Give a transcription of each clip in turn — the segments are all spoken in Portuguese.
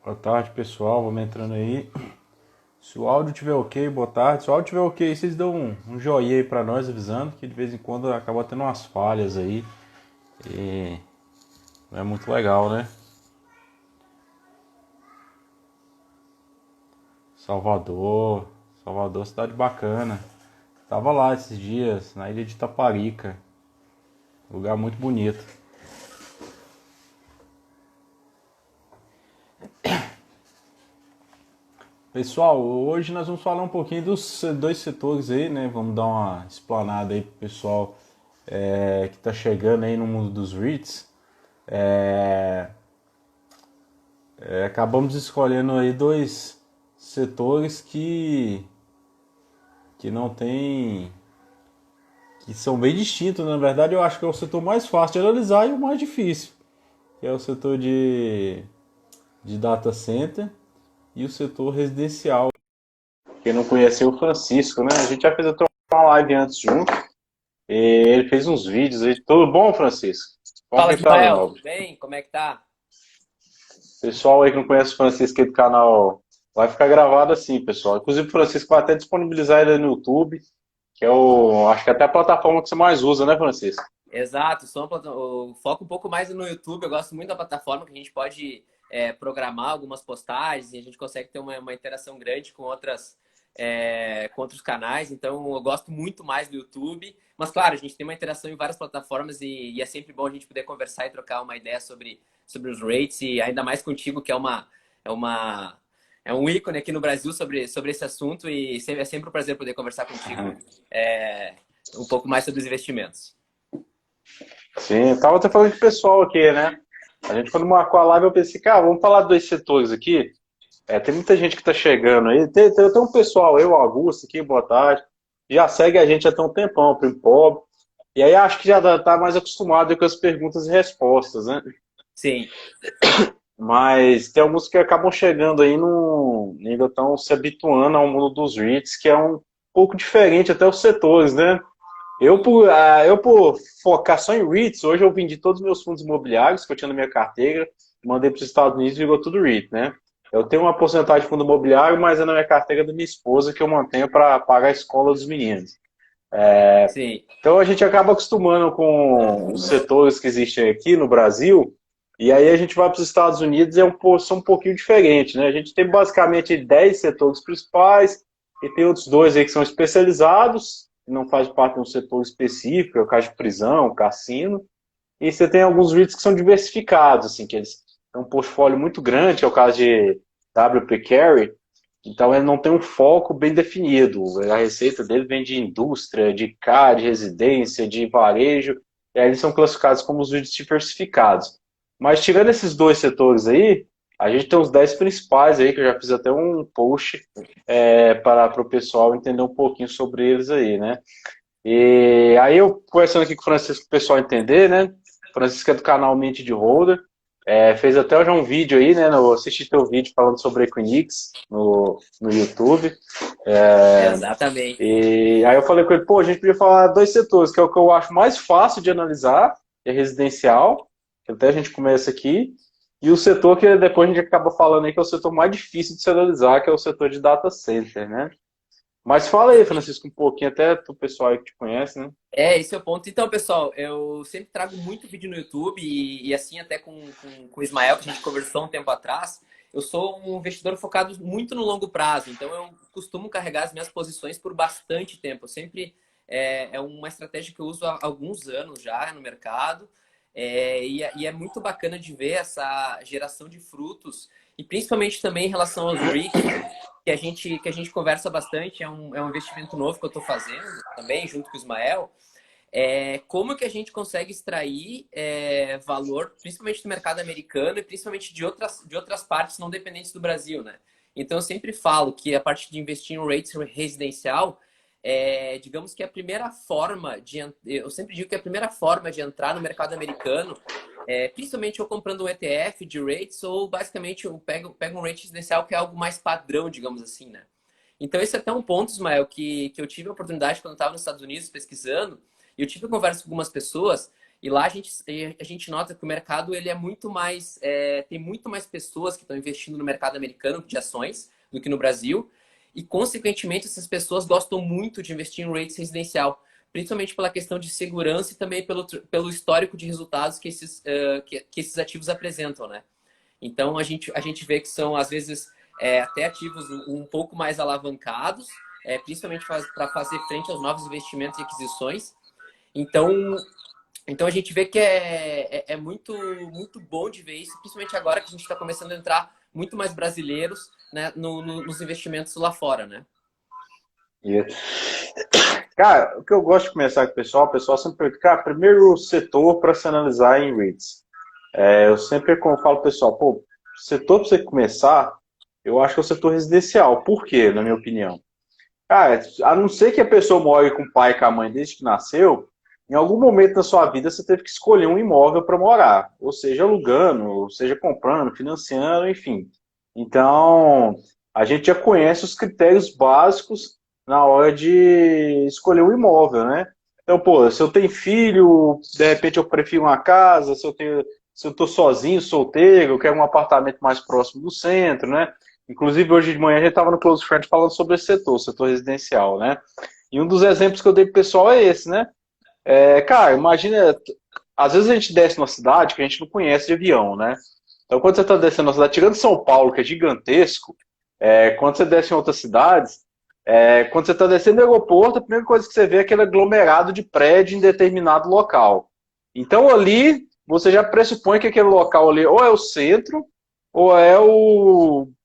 Boa tarde, pessoal. Vamos entrando aí. Se o áudio tiver ok, boa tarde. Se o áudio tiver ok, vocês dão um joinha aí pra nós, avisando que de vez em quando acaba tendo umas falhas aí. E não é muito legal, né? Salvador. Salvador, cidade bacana. Tava lá esses dias, na ilha de Taparica. Lugar muito bonito. Pessoal, hoje nós vamos falar um pouquinho dos dois setores aí, né? Vamos dar uma explanada aí pro pessoal que está chegando aí no mundo dos REITs. É, acabamos escolhendo aí dois setores que não tem, que são bem distintos. Na verdade, eu acho que é o setor mais fácil de analisar e o mais difícil, que é o setor de data center e o setor residencial. Quem não conheceu o Francisco, né? A gente já fez até uma live antes junto. E ele fez uns vídeos aí. Tudo bom, Francisco? Como Fala, que tá, meu Ismael, nobre? tudo bem? Como é que tá? Pessoal aí que não conhece o Francisco aí do canal, vai ficar gravado assim, pessoal. Inclusive o Francisco vai até disponibilizar ele no YouTube, que é acho que é até a plataforma que você mais usa, né, Francisco? Exato, eu foco um pouco mais no YouTube. Eu gosto muito da plataforma que a gente pode programar algumas postagens e a gente consegue ter uma interação grande com outros canais. Então, eu gosto muito mais do YouTube. Mas, claro, a gente tem uma interação em várias plataformas e é sempre bom a gente poder conversar e trocar uma ideia sobre os rates e ainda mais contigo, que é uma, é um ícone aqui no Brasil sobre esse assunto e é sempre um prazer poder conversar contigo é, um pouco mais sobre os investimentos. Sim, eu tava até falando com o pessoal aqui, né? A gente quando marcou a live eu pensei, cara, vamos falar de dois setores aqui. Tem muita gente que tá chegando aí. Tem um pessoal, eu, Augusto aqui, boa tarde. Já segue a gente há tem um tempão, Primo Pobre. E aí acho que já tá mais acostumado com as perguntas e respostas, né? Sim. Mas tem alguns que acabam chegando aí, ainda estão se habituando ao mundo dos REITs, que é um pouco diferente até os setores, né? Eu por focar só em REITs, hoje eu vendi todos os meus fundos imobiliários que eu tinha na minha carteira, mandei para os Estados Unidos e virou tudo REIT, né? Eu tenho uma porcentagem de fundo imobiliário, mas é na minha carteira da minha esposa que eu mantenho para pagar a escola dos meninos. Sim. Então a gente acaba acostumando com os setores que existem aqui no Brasil, e aí a gente vai para os Estados Unidos e são um pouquinho diferente, né? A gente tem basicamente 10 setores principais e tem outros dois aí que são especializados, que não fazem parte de um setor específico, é o caso de prisão, cassino, e você tem alguns REITs que são diversificados, assim, que eles têm um portfólio muito grande, que é o caso de WP Carey, então ele não tem um foco bem definido. A receita dele vem de indústria, de CAR, de residência, de varejo, e aí eles são classificados como os diversificados. Mas tirando esses dois setores aí, a gente tem os 10 principais aí, que eu já fiz até um post para o pessoal entender um pouquinho sobre eles aí, né? E aí eu conversando aqui com o Francisco, para o pessoal entender, né? O Francisco é do canal Mente de Holder, fez até já um vídeo aí, né? Eu assisti teu vídeo falando sobre Equinix no YouTube. Exatamente. E aí eu falei com ele, pô, a gente podia falar dois setores, que é o que eu acho mais fácil de analisar, que é residencial, que até a gente começa aqui, e o setor que depois a gente acaba falando aí, que é o setor mais difícil de se analisar, que é o setor de data center, né? Mas fala aí, Francisco, um pouquinho, até pro pessoal aí que te conhece, né? Esse é o ponto. Então, pessoal, eu sempre trago muito vídeo no YouTube e assim até com o Ismael, que a gente conversou um tempo atrás, eu sou um investidor focado muito no longo prazo, então eu costumo carregar as minhas posições por bastante tempo. Eu sempre é uma estratégia que eu uso há alguns anos já no mercado e é muito bacana de ver essa geração de frutos e principalmente também em relação aos REITs, que a gente conversa bastante, é um investimento novo que eu estou fazendo também, junto com o Ismael. Como que a gente consegue extrair valor, principalmente do mercado americano e principalmente de outras partes não dependentes do Brasil, né? Então, eu sempre falo que a parte de investir em rates residencial digamos que a primeira forma eu sempre digo que a primeira forma de entrar no mercado americano principalmente eu comprando um ETF de rates ou basicamente eu pego um rate residencial que é algo mais padrão, digamos assim, né? Então, esse é até um ponto, Ismael, que eu tive a oportunidade quando eu estava nos Estados Unidos pesquisando, e eu tive conversa com algumas pessoas, E lá a gente nota que o mercado ele é muito mais, tem muito mais pessoas que estão investindo no mercado americano de ações do que no Brasil. E, consequentemente, essas pessoas gostam muito de investir em rates residencial, principalmente pela questão de segurança e também pelo histórico de resultados que esses ativos apresentam, né? Então, a gente vê que são, às vezes, até ativos um pouco mais alavancados, principalmente para fazer frente aos novos investimentos e aquisições. Então a gente vê que é muito, muito bom de ver isso, principalmente agora que a gente está começando a entrar muito mais brasileiros, né, nos investimentos lá fora, né? E, cara, o que eu gosto de começar com o pessoal sempre pergunta, cara, primeiro setor para se analisar em REITs. Eu sempre falo pro pessoal, pô, setor para você começar, eu acho que é o setor residencial. Por quê, na minha opinião? Cara, a não ser que a pessoa more com o pai e com a mãe desde que nasceu, em algum momento da sua vida você teve que escolher um imóvel para morar, ou seja, alugando, ou seja, comprando, financiando, enfim. Então, a gente já conhece os critérios básicos na hora de escolher um imóvel, né? Então, pô, se eu tenho filho, de repente eu prefiro uma casa, se eu tô sozinho, solteiro, eu quero um apartamento mais próximo do centro, né? Inclusive, hoje de manhã a gente estava no Close Friends falando sobre esse setor, o setor residencial, né? E um dos exemplos que eu dei pro pessoal é esse, né? Cara, imagina, às vezes a gente desce numa cidade que a gente não conhece de avião, né? Então, quando você está descendo uma cidade, tirando São Paulo, que é gigantesco, quando você desce em outras cidades, quando você está descendo no aeroporto, a primeira coisa que você vê é aquele aglomerado de prédio em determinado local. Então, ali, você já pressupõe que aquele local ali ou é o centro, ou é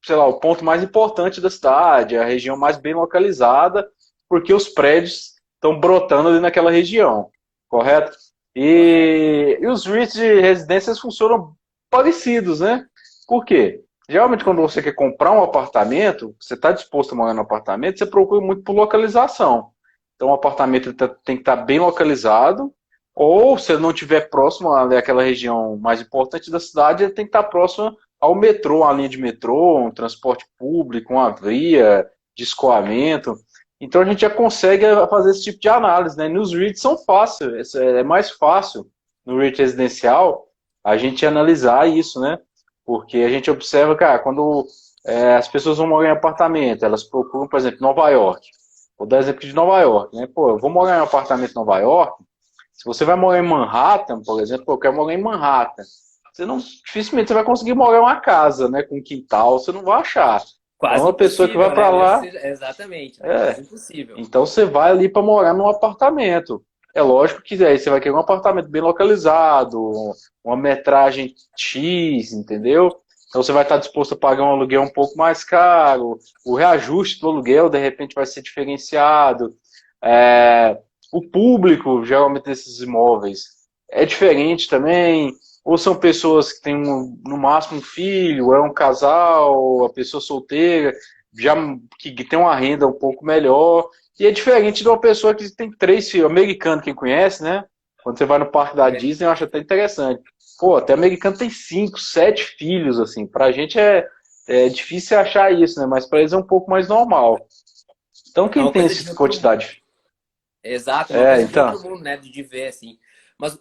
sei lá, o ponto mais importante da cidade, a região mais bem localizada, porque os prédios estão brotando ali naquela região, correto? Correto. E os REITs de residências funcionam parecidos, né? Por quê? Geralmente, quando você quer comprar um apartamento, você está disposto a morar no apartamento, você procura muito por localização. Então, o apartamento tem que estar bem localizado, ou se ele não estiver próximo àquela região mais importante da cidade, ele tem que estar próximo ao metrô, uma linha de metrô, um transporte público, uma via de escoamento. Então a gente já consegue fazer esse tipo de análise, né? Nos REITs são fáceis, é mais fácil no REIT residencial a gente analisar isso, né? Porque a gente observa, cara, quando as pessoas vão morar em apartamento, elas procuram, por exemplo, Nova York. Vou dar exemplo de Nova York, né? Pô, eu vou morar em um apartamento em Nova York. Se você vai morar em Manhattan, por exemplo, eu quero morar em Manhattan. Dificilmente você vai conseguir morar em uma casa, né? Com quintal, você não vai achar. Então, Quase a pessoa que vai impossível, para né? lá, Exatamente, né? é, Quase impossível. então você vai ali para morar num apartamento. É lógico que aí você vai querer um apartamento bem localizado, uma metragem X, entendeu? Então você vai estar disposto a pagar um aluguel um pouco mais caro, o reajuste do aluguel de repente vai ser diferenciado. É, o público, geralmente, desses imóveis é diferente também. Ou são pessoas que têm no máximo um filho, é um casal, a pessoa solteira, já que tem uma renda um pouco melhor. E é diferente de uma pessoa que tem 3 filhos. Americano, quem conhece, né? Quando você vai no parque da Disney, eu acho até interessante. Pô, até americano tem 5, 7 filhos, assim. Pra gente é difícil achar isso, né? Mas pra eles é um pouco mais normal. Então, É quem uma tem coisa de essa outro mundo. quantidade? Exato, é uma coisa de Então. outro mundo, né? De ver, assim. Mas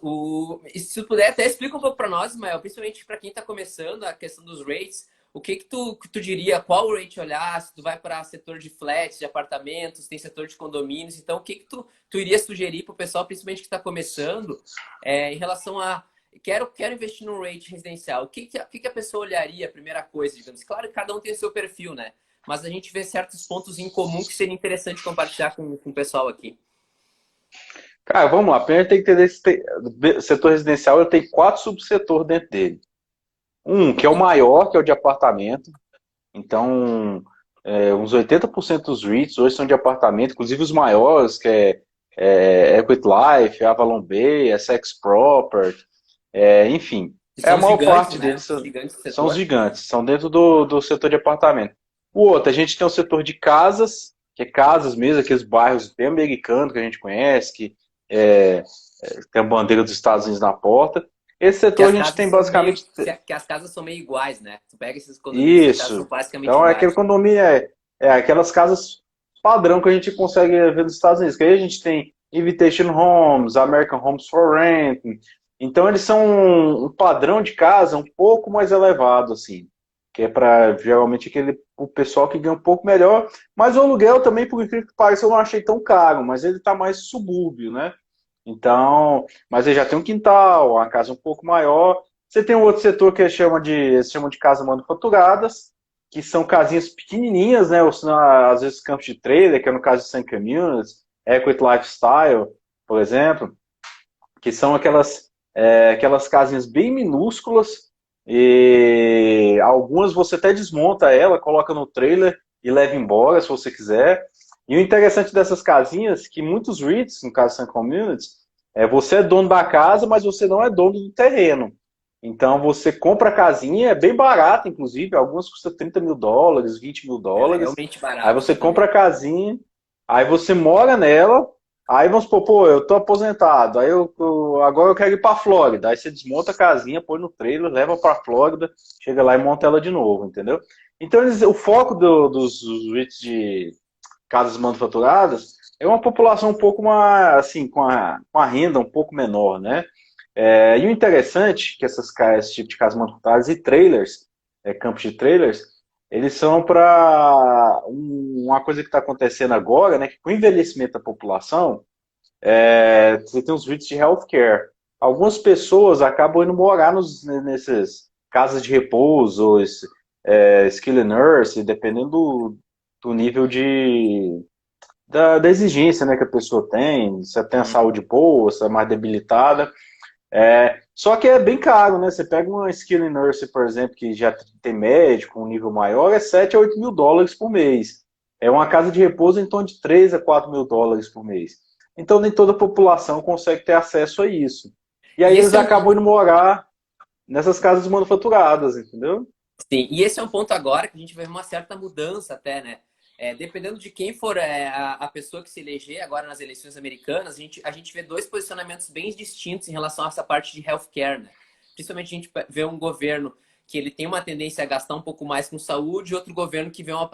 e se tu puder, até explica um pouco para nós, Ismael, principalmente para quem está começando a questão dos rates, o que tu diria, qual rate olhar, se tu vai para setor de flats, de apartamentos, tem setor de condomínios, então o que tu iria sugerir para o pessoal, principalmente que está começando, em relação a quero investir num rate residencial, o que a pessoa olharia, a primeira coisa, digamos? Claro que cada um tem o seu perfil, né? Mas a gente vê certos pontos em comum que seria interessante compartilhar com o pessoal aqui. Cara, vamos lá. Primeiro tem que entender esse setor residencial, ele tem 4 subsetores dentro dele. Um, que é o maior, que é o de apartamento. Então, uns 80% dos REITs hoje são de apartamento, inclusive os maiores, que Equity Life, Avalon Bay, Essex Property, enfim. Que A são os maior gigantes, parte né? deles Os gigantes do são os setor. gigantes, são dentro do setor de apartamento. O outro, a gente tem o setor de casas, que é casas mesmo, aqueles bairros bem americanos que a gente conhece, que é, tem a bandeira dos Estados Unidos na porta. Esse Que setor a as gente casas tem são meio, basicamente que as casas são meio iguais, né? Tu pega esses condomínios, as casas são isso. basicamente Então, é aquele iguais. condomínio, aquelas casas padrão que a gente consegue ver nos Estados Unidos. Que aí a gente tem Invitation Homes, American Homes for Rent, Então eles são um padrão de casa um pouco mais elevado, assim, que é para geralmente o pessoal que ganha um pouco melhor, mas o aluguel também, por incrível que pareça, eu não achei tão caro, mas ele está mais subúrbio, né? Então, mas ele já tem um quintal, uma casa um pouco maior. Você tem um outro setor que eles chamam de casas manufaturadas, que são casinhas pequenininhas, né? Ou senão, às vezes campos de trailer, que é no caso de Sun Communities, Equity Lifestyle, por exemplo, que são aquelas casinhas bem minúsculas e algumas você até desmonta ela, coloca no trailer e leva embora se você quiser. E o interessante dessas casinhas, que muitos REITs, no caso Sun Communities, você é dono da casa, mas você não é dono do terreno. Então você compra a casinha, é bem barato, inclusive, algumas custam US$ 30.000, É US$ 20.000. realmente Aí barato você aqui também. compra a casinha, aí você mora nela, aí vamos supor, pô, eu tô aposentado, aí agora eu quero ir pra Flórida. Aí você desmonta a casinha, põe no trailer, leva pra Flórida, chega lá e monta ela de novo, entendeu? Então o foco dos REITs de casas manufaturadas é uma população um pouco mais, assim, com a renda um pouco menor, né? E o interessante é que esse tipo de casas manufaturadas e trailers, campos de trailers, eles são para uma coisa que está acontecendo agora, né? Que com o envelhecimento da população, você tem os vídeos de healthcare. Algumas pessoas acabam indo morar nesses casas de repouso, skilled nurse, dependendo do nível da exigência, né, que a pessoa tem, se ela tem a Uhum. saúde boa, se é mais debilitada. Só que é bem caro, né? Você pega uma skilled nurse, por exemplo, que já tem médico, um nível maior, é US$ 7 a US$ 8.000 por mês. É uma casa de repouso em torno de US$ 3 a US$ 4.000 por mês. Então nem toda a população consegue ter acesso a isso. E aí E eles esse é um acabam indo morar nessas casas manufaturadas, entendeu? Sim, e esse é um ponto agora que a gente vai ver uma certa mudança até, né? Dependendo de quem for a pessoa que se eleger agora nas eleições americanas, a gente vê dois posicionamentos bem distintos em relação a essa parte de healthcare, né? Principalmente a gente vê um governo que ele tem uma tendência a gastar um pouco mais com saúde e outro governo que vê uma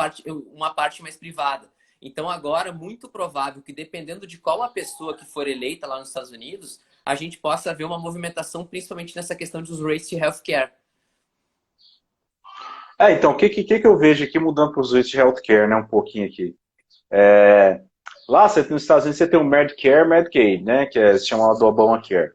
parte mais privada. Então agora, muito provável que dependendo de qual a pessoa que for eleita lá nos Estados Unidos, a gente possa ver uma movimentação principalmente nessa questão dos rates de healthcare. Então, o que eu vejo aqui mudando para os de healthcare, né, um pouquinho aqui. Lá nos Estados Unidos você tem o Medicare, Medicaid, né, que se chama do Obamacare.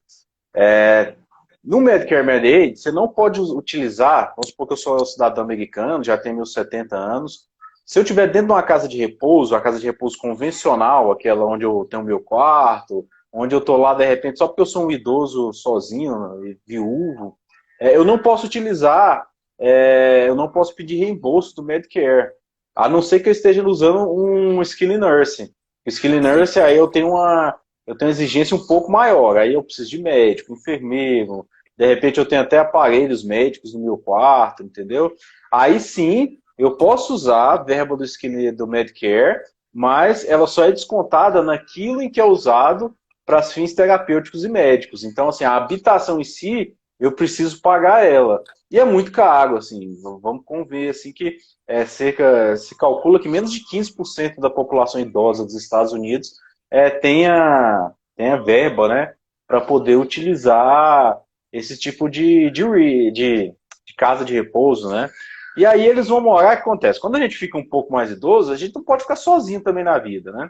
No Medicare, Medicaid, você não pode utilizar, vamos supor que eu sou cidadão americano, já tenho meus 70 anos, se eu estiver dentro de uma casa de repouso, a casa de repouso convencional, aquela onde eu tenho meu quarto, onde eu estou lá de repente só porque eu sou um idoso sozinho, viúvo, eu não posso utilizar, eu não posso pedir reembolso do Medicare, a não ser que eu esteja usando um Skilled Nursing. O Skilled Sim. Nursing, aí eu tenho exigência um pouco maior, aí eu preciso de médico, enfermeiro, de repente eu tenho até aparelhos médicos no meu quarto, entendeu? Aí sim, eu posso usar a verba do Medicare, mas ela só é descontada naquilo em que é usado para fins terapêuticos e médicos. Então, assim, a habitação em si, eu preciso pagar ela. E é muito caro, assim, vamos conver, assim, que se calcula que menos de 15% da população idosa dos Estados Unidos tenha verba, né, para poder utilizar esse tipo de casa de repouso, né? E aí eles vão morar, o que acontece? Quando a gente fica um pouco mais idoso, a gente não pode ficar sozinho também na vida, né?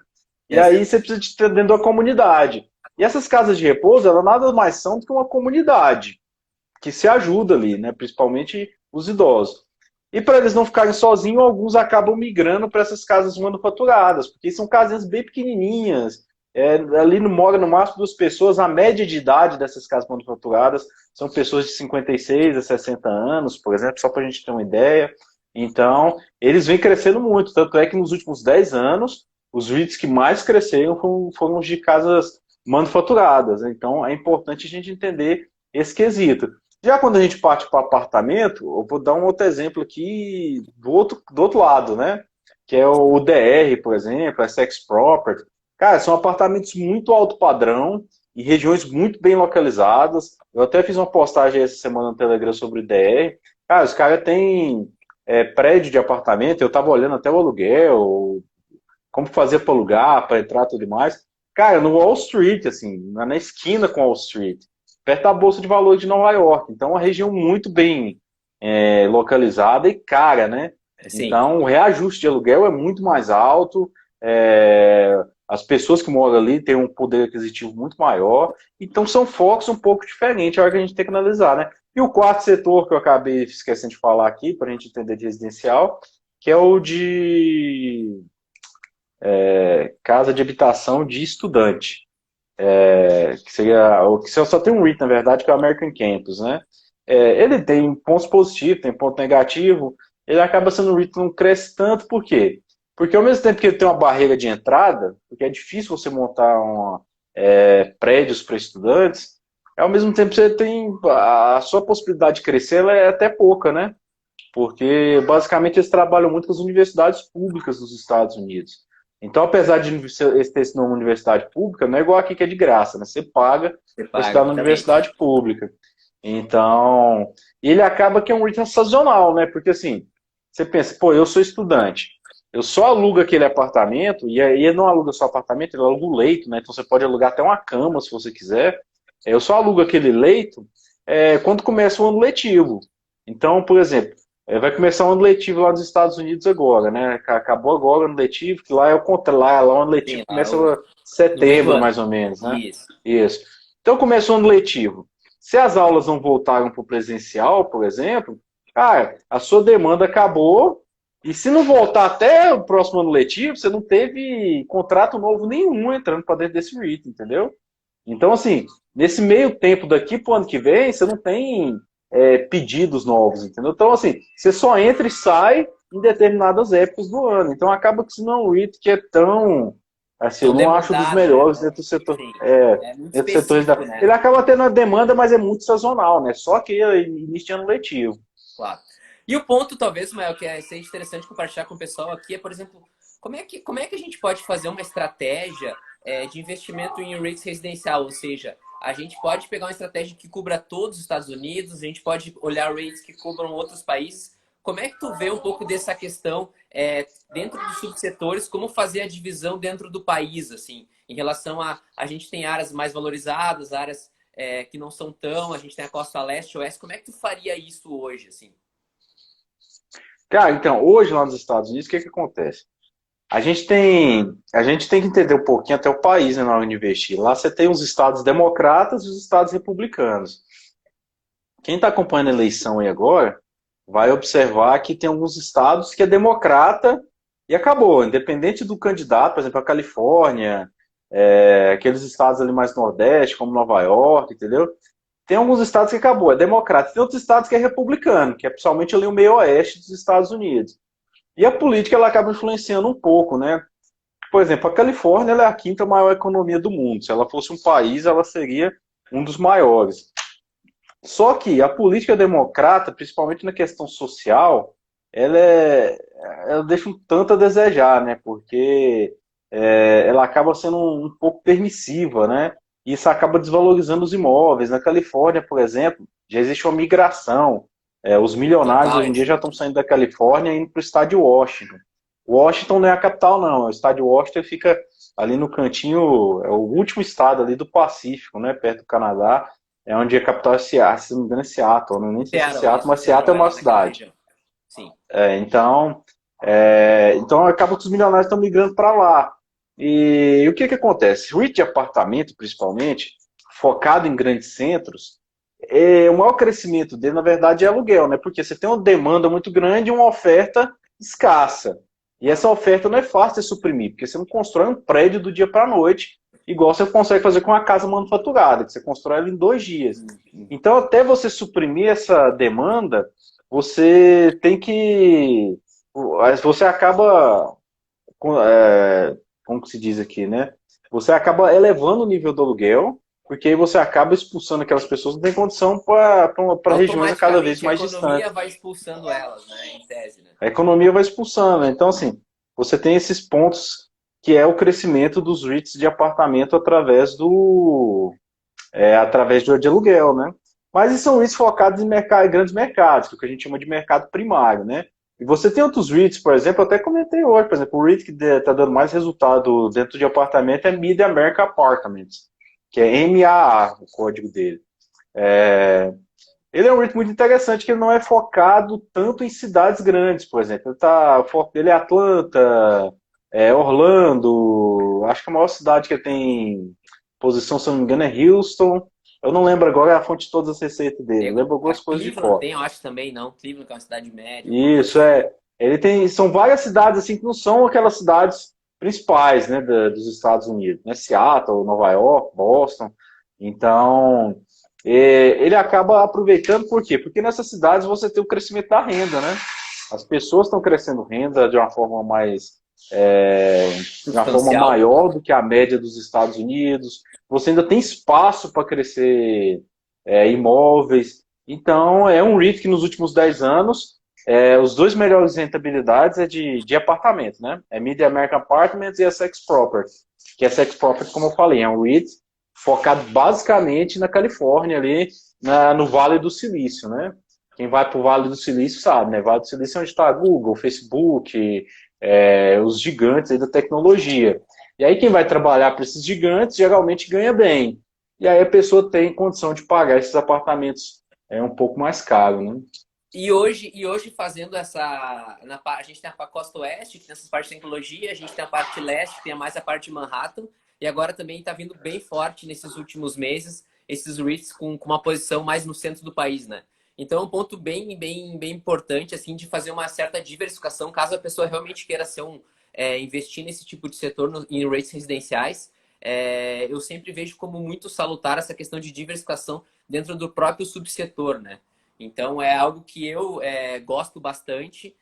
E aí você precisa de estar dentro da comunidade. E essas casas de repouso, elas nada mais são do que uma comunidade que se ajuda ali, né? Principalmente os idosos. E para eles não ficarem sozinhos, alguns acabam migrando para essas casas manufaturadas, porque são casinhas bem pequenininhas. Ali mora no máximo 2 pessoas. A média de idade dessas casas manufaturadas são pessoas de 56 a 60 anos, por exemplo, só para a gente ter uma ideia. Então, eles vêm crescendo muito. Tanto é que nos últimos 10 anos, os REITs que mais cresceram foram os de casas manufaturadas. Então, é importante a gente entender esse quesito. Já quando a gente parte para apartamento, eu vou dar um outro exemplo aqui do outro lado, né? Que é o DR, por exemplo, a Sex Property. Cara, são apartamentos muito alto padrão, em regiões muito bem localizadas. Eu até fiz uma postagem essa semana no Telegram sobre o DR. Cara, os caras têm prédio de apartamento, eu tava olhando até o aluguel, como fazer para alugar, para entrar e tudo mais. Cara, no Wall Street, assim, na esquina com Wall Street. perto da Bolsa de Valores de Nova York. Então, é uma região muito bem localizada e cara, né? Sim. Então, o reajuste de aluguel é muito mais alto, as pessoas que moram ali têm um poder aquisitivo muito maior, então são focos um pouco diferentes, é hora que a gente tem que analisar, né? E o quarto setor que eu acabei esquecendo de falar aqui, para a gente entender de residencial, que é o de casa de habitação de estudante, que seria o que só tem um REIT, na verdade, que é o American Campus, né? Ele tem pontos positivos, tem ponto negativo, ele acaba sendo um REIT, não cresce tanto, por quê? Porque ao mesmo tempo que ele tem uma barreira de entrada, porque é difícil você montar prédios para estudantes, ao mesmo tempo você tem a sua possibilidade de crescer ela é até pouca, né? Porque basicamente eles trabalham muito com as universidades públicas dos Estados Unidos. Então, apesar de esse ter sido uma universidade pública, não é igual aqui que é de graça, né? Você paga Você para paga, estudar na exatamente. universidade pública. Então, ele acaba que é um REIT sazonal, né? Porque assim, você pensa, pô, eu sou estudante, eu só alugo aquele apartamento, e aí ele não aluga só apartamento, ele aluga o leito, né? Então você pode alugar até uma cama se você quiser. Eu só alugo aquele leito quando começa o ano letivo. Então, por exemplo, vai começar o ano letivo lá nos Estados Unidos agora, né? Acabou agora o ano letivo, que lá é o contrário, lá o ano letivo Sim, lá começa no meio do setembro, ano. mais ou menos, né? Isso. Isso. Então começou o ano letivo. Se as aulas não voltaram para o presencial, por exemplo, cara, a sua demanda acabou, e se não voltar até o próximo ano letivo, você não teve contrato novo nenhum entrando para dentro desse REIT, entendeu? Então, assim, nesse meio tempo daqui para o ano que vem, você não tem pedidos novos, entendeu? Então, assim, você só entra e sai em determinadas épocas do ano. Então, acaba que se não é um REIT que é tão, assim, eu Tão não acho dos demandado, né? melhores dentro do setor, Sim. É muito dentro do setor específico, da... né? Ele acaba tendo a demanda, mas é muito sazonal, né? Só que início de ano letivo. Claro. E o ponto, talvez, Mael, que é ser interessante compartilhar com o pessoal aqui é, por exemplo, como é que a gente pode fazer uma estratégia de investimento em rates residencial? Ou seja, a gente pode pegar uma estratégia que cubra todos os Estados Unidos, a gente pode olhar rates que cubram outros países. Como é que tu vê um pouco dessa questão dentro dos subsetores, como fazer a divisão dentro do país, assim, em relação a gente tem áreas mais valorizadas, áreas que não são tão, a gente tem a costa leste, oeste, como é que tu faria isso hoje, assim? Cara, então, hoje lá nos Estados Unidos, o que que acontece? A gente tem que entender um pouquinho até o país, né, na hora de investir. Lá você tem os estados democratas e os estados republicanos. Quem está acompanhando a eleição aí agora vai observar que tem alguns estados que é democrata e acabou. Independente do candidato, por exemplo, a Califórnia, aqueles estados ali mais nordeste, como Nova York, entendeu? Tem alguns estados que acabou, é democrata. Tem outros estados que é republicano, que é principalmente ali o meio oeste dos Estados Unidos. E a política ela acaba influenciando um pouco, né? Por exemplo, a Califórnia ela é a quinta maior economia do mundo. Se ela fosse um país, ela seria um dos maiores. Só que a política democrata, principalmente na questão social, ela, ela deixa um tanto a desejar, né? Porque ela acaba sendo um pouco permissiva, né? E isso acaba desvalorizando os imóveis. Na Califórnia, por exemplo, já existe uma migração. Os milionários Total, hoje em dia já assim. estão saindo da Califórnia e indo para o estado de Washington. Washington não é a capital, não. O estado de Washington fica ali no cantinho, é o último estado ali do Pacífico, né? Perto do Canadá. É onde a capital é Seattle, se não me engano é Seattle, né? Nem sei se é Seattle, Seattle, isso, mas Seattle Seattle é uma é naquela cidade. região. Sim. Então acaba que os milionários estão migrando para lá. E o que que acontece? REIT de apartamento, principalmente, focado em grandes centros, o maior crescimento dele, na verdade, é aluguel, né? Porque você tem uma demanda muito grande e uma oferta escassa. E essa oferta não é fácil de suprimir, porque você não constrói um prédio do dia para a noite, igual você consegue fazer com uma casa manufaturada, que você constrói ela em 2 dias. Então, até você suprimir essa demanda, você tem que. Você acaba. Como que se diz aqui, né? Você acaba elevando o nível do aluguel, porque aí você acaba expulsando aquelas pessoas que não têm condição para regiões a cada vez Automaticamente a mais economia distantes. vai expulsando elas, né? Em tese, né? A economia vai expulsando. Então, assim, você tem esses pontos que é o crescimento dos REITs de apartamento através de aluguel, né? Mas isso são REITs focados em grandes mercados, que é o que a gente chama de mercado primário, né? E você tem outros REITs, por exemplo, eu até comentei hoje, por exemplo, o REIT que está dando mais resultado dentro de apartamento é Mid America Apartments, que é MAA, o código dele. Ele é um REIT muito interessante, que ele não é focado tanto em cidades grandes, por exemplo. Ele é Atlanta, Orlando, acho que a maior cidade que ele tem posição, se eu não me engano, é Houston. Eu não lembro agora a fonte de todas as receitas dele, eu lembro A algumas coisas de Cleveland cor. tem, eu acho também, não. Cleveland, que é uma cidade média, alguma coisa Isso, assim. Ele tem, são várias cidades assim que não são aquelas cidades principais, né, dos Estados Unidos, né? Seattle, Nova York, Boston. Então, ele acaba aproveitando por quê? Porque nessas cidades você tem o crescimento da renda, né? As pessoas estão crescendo renda de uma forma é, de uma forma Substancial. maior do que a média dos Estados Unidos. Você ainda tem espaço para crescer imóveis. Então, é um REIT que nos últimos 10 anos os dois melhores rentabilidades é de apartamento, né? É Mid American Apartments e a Sex Property. Que a Sex Property, como eu falei, é um REIT focado basicamente na Califórnia, ali no Vale do Silício, né? Quem vai para o Vale do Silício sabe, né? Vale do Silício é onde está a Google, Facebook, os gigantes aí da tecnologia. E aí quem vai trabalhar para esses gigantes geralmente ganha bem. E aí a pessoa tem condição de pagar esses apartamentos um pouco mais caro, né? E hoje fazendo a gente tem a costa oeste, que tem essas partes de tecnologia, a gente tem a parte leste, que tem mais a parte de Manhattan, e agora também está vindo bem forte nesses últimos meses, esses REITs com uma posição mais no centro do país, né? Então é um ponto bem importante, assim, de fazer uma certa diversificação, caso a pessoa realmente queira investir nesse tipo de setor em REITs residenciais. Eu sempre vejo como muito salutar essa questão de diversificação dentro do próprio subsetor, né? Então, é algo que eu gosto bastante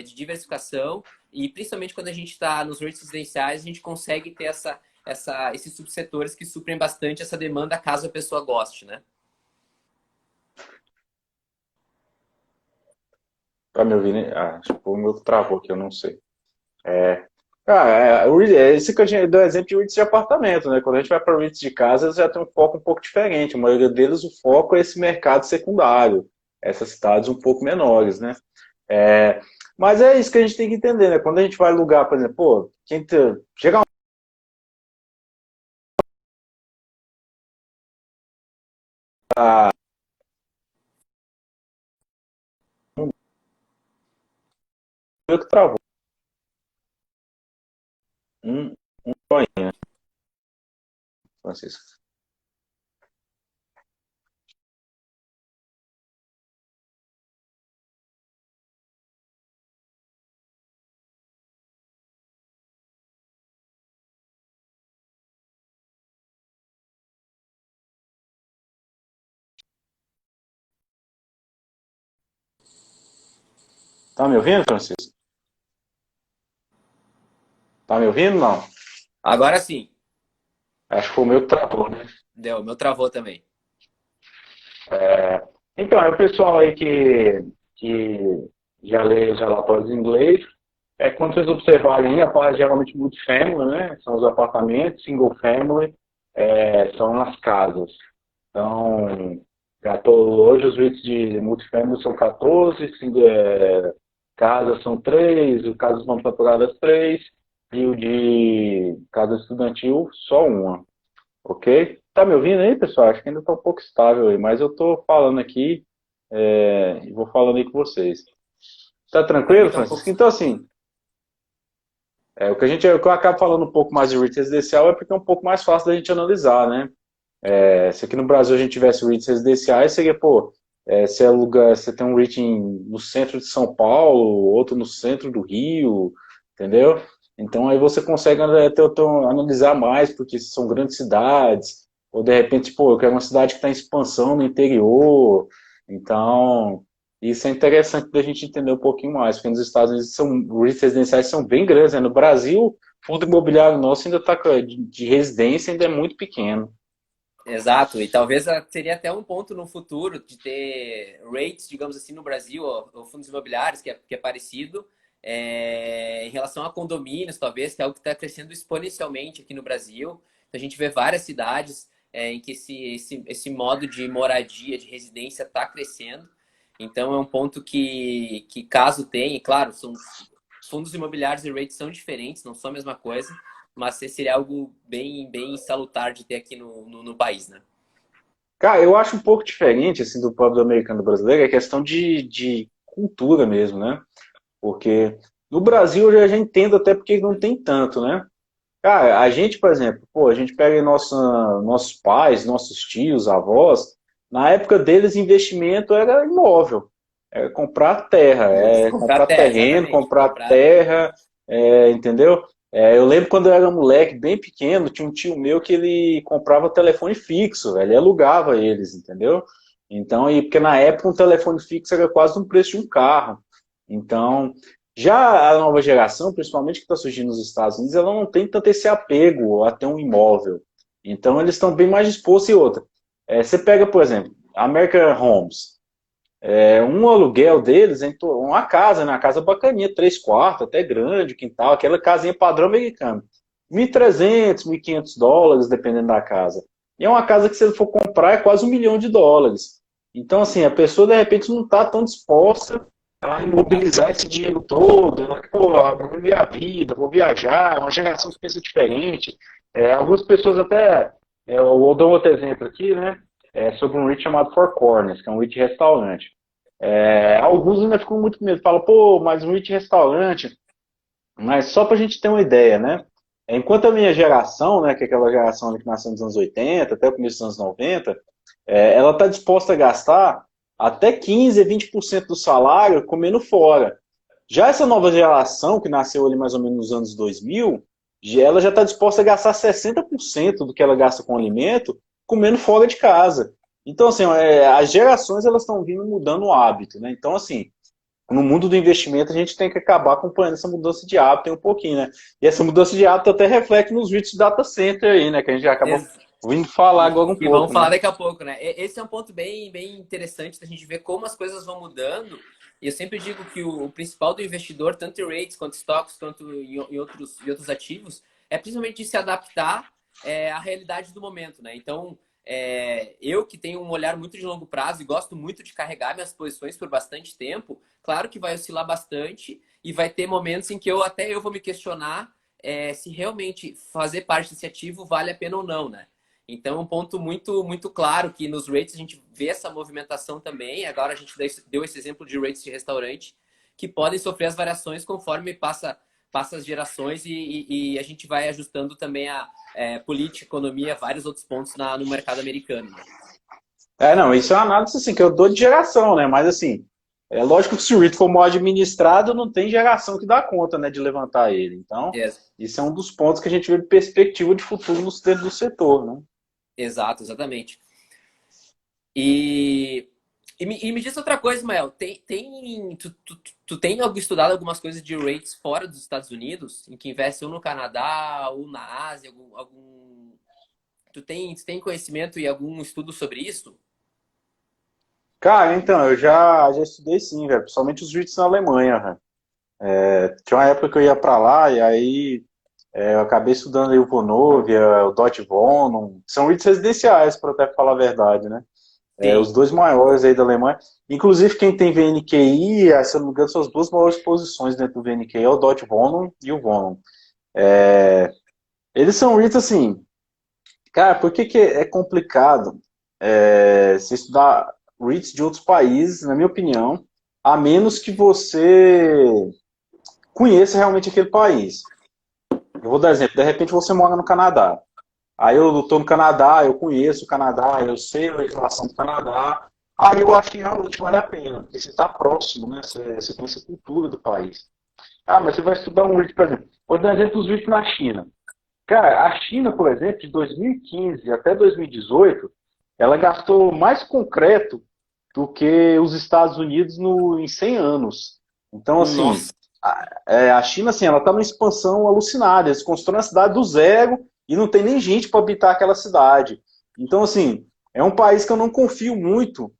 de diversificação e principalmente quando a gente está nos REITs residenciais, a gente consegue ter esses subsetores que suprem bastante essa demanda caso a pessoa goste, né? Tá me ouvindo? Acho que o meu travou aqui, eu não sei. Esse que eu dei exemplo de REITs de apartamento, né? Quando a gente vai para REITs de casa, já tem um foco um pouco diferente. A maioria deles, o foco é esse mercado secundário, essas cidades um pouco menores, né? É, mas é isso que a gente tem que entender, né? Quando a gente vai alugar, por exemplo, pô, chega um que travou. Um, Francisco. Tá me ouvindo, Francisco? Tá me ouvindo? Não. Agora sim, Acho que foi o meu que travou, né? deu, o meu travou também. Então, é o pessoal aí que já lê os relatórios em inglês. Quando vocês observarem, a parte geralmente multifamily, né? São os apartamentos, single family, são as casas. Então, hoje os rates de multifamily são 14, casas são 3, o casas não faturadas 3, e o de casa estudantil só uma. Ok? Tá me ouvindo aí, pessoal? Acho que ainda tá um pouco estável aí, mas eu tô falando aqui e vou falando aí com vocês. Tá Para mim tranquilo, tá um pouco. Francisco? Então, assim, o que eu acabo falando um pouco mais de REIT residencial é porque é um pouco mais fácil da gente analisar, né? Se aqui no Brasil a gente tivesse REITs residenciais, seria, pô, você tem um REIT no centro de São Paulo, outro no centro do Rio, entendeu? Então aí você consegue analisar mais, porque são grandes cidades, ou de repente, pô, eu quero uma cidade que está em expansão no interior, então isso é interessante para a gente entender um pouquinho mais, porque nos Estados Unidos REITs residenciais são bem grandes, né? No Brasil, o fundo imobiliário nosso ainda está de residência ainda é muito pequeno. Exato, e talvez seria até um ponto no futuro de ter rates, digamos assim, no Brasil, ou fundos imobiliários, que é parecido, em relação a condomínios, talvez, que é algo que está crescendo exponencialmente aqui no Brasil. Então, a gente vê várias cidades em que esse modo de moradia, de residência está crescendo. Então, é um ponto que caso tenha, e claro, são fundos imobiliários e rates são diferentes, não são a mesma coisa, mas seria algo bem salutar de ter aqui no país, né? Cara, eu acho um pouco diferente, assim, do povo do americano e do brasileiro, é questão de cultura mesmo, né? Porque no Brasil eu já entendo até porque não tem tanto, né? Cara, a gente, por exemplo, pô, a gente pega nossos pais, nossos tios, avós, na época deles investimento era imóvel, era comprar terra, é Comprar comprar terra, terreno, exatamente. comprar Comprar. terra, entendeu? Eu lembro quando eu era moleque, bem pequeno, tinha um tio meu que ele comprava telefone fixo, velho, ele alugava eles, entendeu? Então, porque na época um telefone fixo era quase um preço de um carro. Então, já a nova geração, principalmente que está surgindo nos Estados Unidos, ela não tem tanto esse apego a ter um imóvel. Então, eles estão bem mais dispostos. E outra, você pega, por exemplo, a American Homes. Um aluguel deles, uma casa, né? Uma casa bacaninha, 3 quartos, até grande, quintal, aquela casinha padrão americano. 1.300, US$ 1.500, dependendo da casa. E é uma casa que, se ele for comprar, é quase US$ 1 milhão. Então, assim, a pessoa, de repente, não está tão disposta a imobilizar esse dinheiro todo. Ela, pô, vou viver a vida, vou viajar, é uma geração que pensa diferente. Algumas pessoas até, eu vou dar um outro exemplo aqui, né? Sobre um REIT chamado Four Corners, que é um REIT restaurante. Alguns ainda ficam muito com medo, falam, pô, mas um REIT restaurante, mas só para a gente ter uma ideia, né? Enquanto a minha geração, né, que é aquela geração que nasceu nos anos 80 até o começo dos anos 90, ela está disposta a gastar até 15, 20% do salário comendo fora. Já essa nova geração, que nasceu ali mais ou menos nos anos 2000, ela já está disposta a gastar 60% do que ela gasta com alimento comendo fora de casa. Então, assim, as gerações elas estão vindo mudando o hábito, né? Então, assim, no mundo do investimento a gente tem que acabar acompanhando essa mudança de hábito um pouquinho, né? E essa mudança de hábito até reflete nos vídeos de data center aí, né? Que a gente já acabou Ex- vindo falar agora um E vamos pouco, falar né? daqui a pouco, né? Esse é um ponto bem interessante da gente ver como as coisas vão mudando. E eu sempre digo que o principal do investidor, tanto em rates quanto stocks, quanto em outros ativos, é principalmente de se adaptar à realidade do momento, né? Então, eu que tenho um olhar muito de longo prazo e gosto muito de carregar minhas posições por bastante tempo, claro que vai oscilar bastante e vai ter momentos em que eu vou me questionar se realmente fazer parte desse ativo vale a pena ou não, né? Então, é um ponto muito, muito claro que nos rates a gente vê essa movimentação também. Agora a gente deu esse exemplo de rates de restaurante que podem sofrer as variações conforme passa as gerações e a gente vai ajustando também a política, economia, vários outros pontos no mercado americano. Não, isso é uma análise assim, que eu dou de geração, né? Mas assim, é lógico que se o REIT for mal administrado, não tem geração que dá conta, né, de levantar ele. Então, isso é um dos pontos que a gente vê de perspectiva de futuro dentro do setor, né? Exato, exatamente. E, e me diz outra coisa, Ismael. Tu tem estudado algumas coisas de rates fora dos Estados Unidos, em que investe ou no Canadá ou na Ásia, tu tem conhecimento e algum estudo sobre isso? Cara, então, eu já estudei sim, velho, principalmente os REITs na Alemanha, velho. Tinha uma época que eu ia pra lá e aí eu acabei estudando aí o Vonovia, o Deutsche Wohnen, são REITs residenciais, para até falar a verdade, né? Os Sim, dois maiores aí da Alemanha. Inclusive, quem tem VNQI, se eu não me engano, são as duas maiores posições dentro do VNQI, é o Deutsche Wohnen e o Wohnen. Eles são REITs assim, cara, por que que é complicado se estudar REITs de outros países, na minha opinião, a menos que você conheça realmente aquele país. Eu vou dar exemplo, de repente você mora no Canadá. Aí eu estou no Canadá, eu conheço o Canadá, eu sei a legislação do Canadá. Aí eu acho que realmente vale a pena, porque você está próximo, né? Você conhece a cultura do país. Ah, mas você vai estudar um REIT, por exemplo. Vou dar exemplo dos REITs na China. Cara, a China, por exemplo, de 2015 até 2018, ela gastou mais concreto do que os Estados Unidos em 100 anos. Então, assim, nossa, a China, assim, ela está numa expansão alucinada. Eles constroem a cidade do zero e não tem nem gente para habitar aquela cidade. Então, assim, é um país que eu não confio muito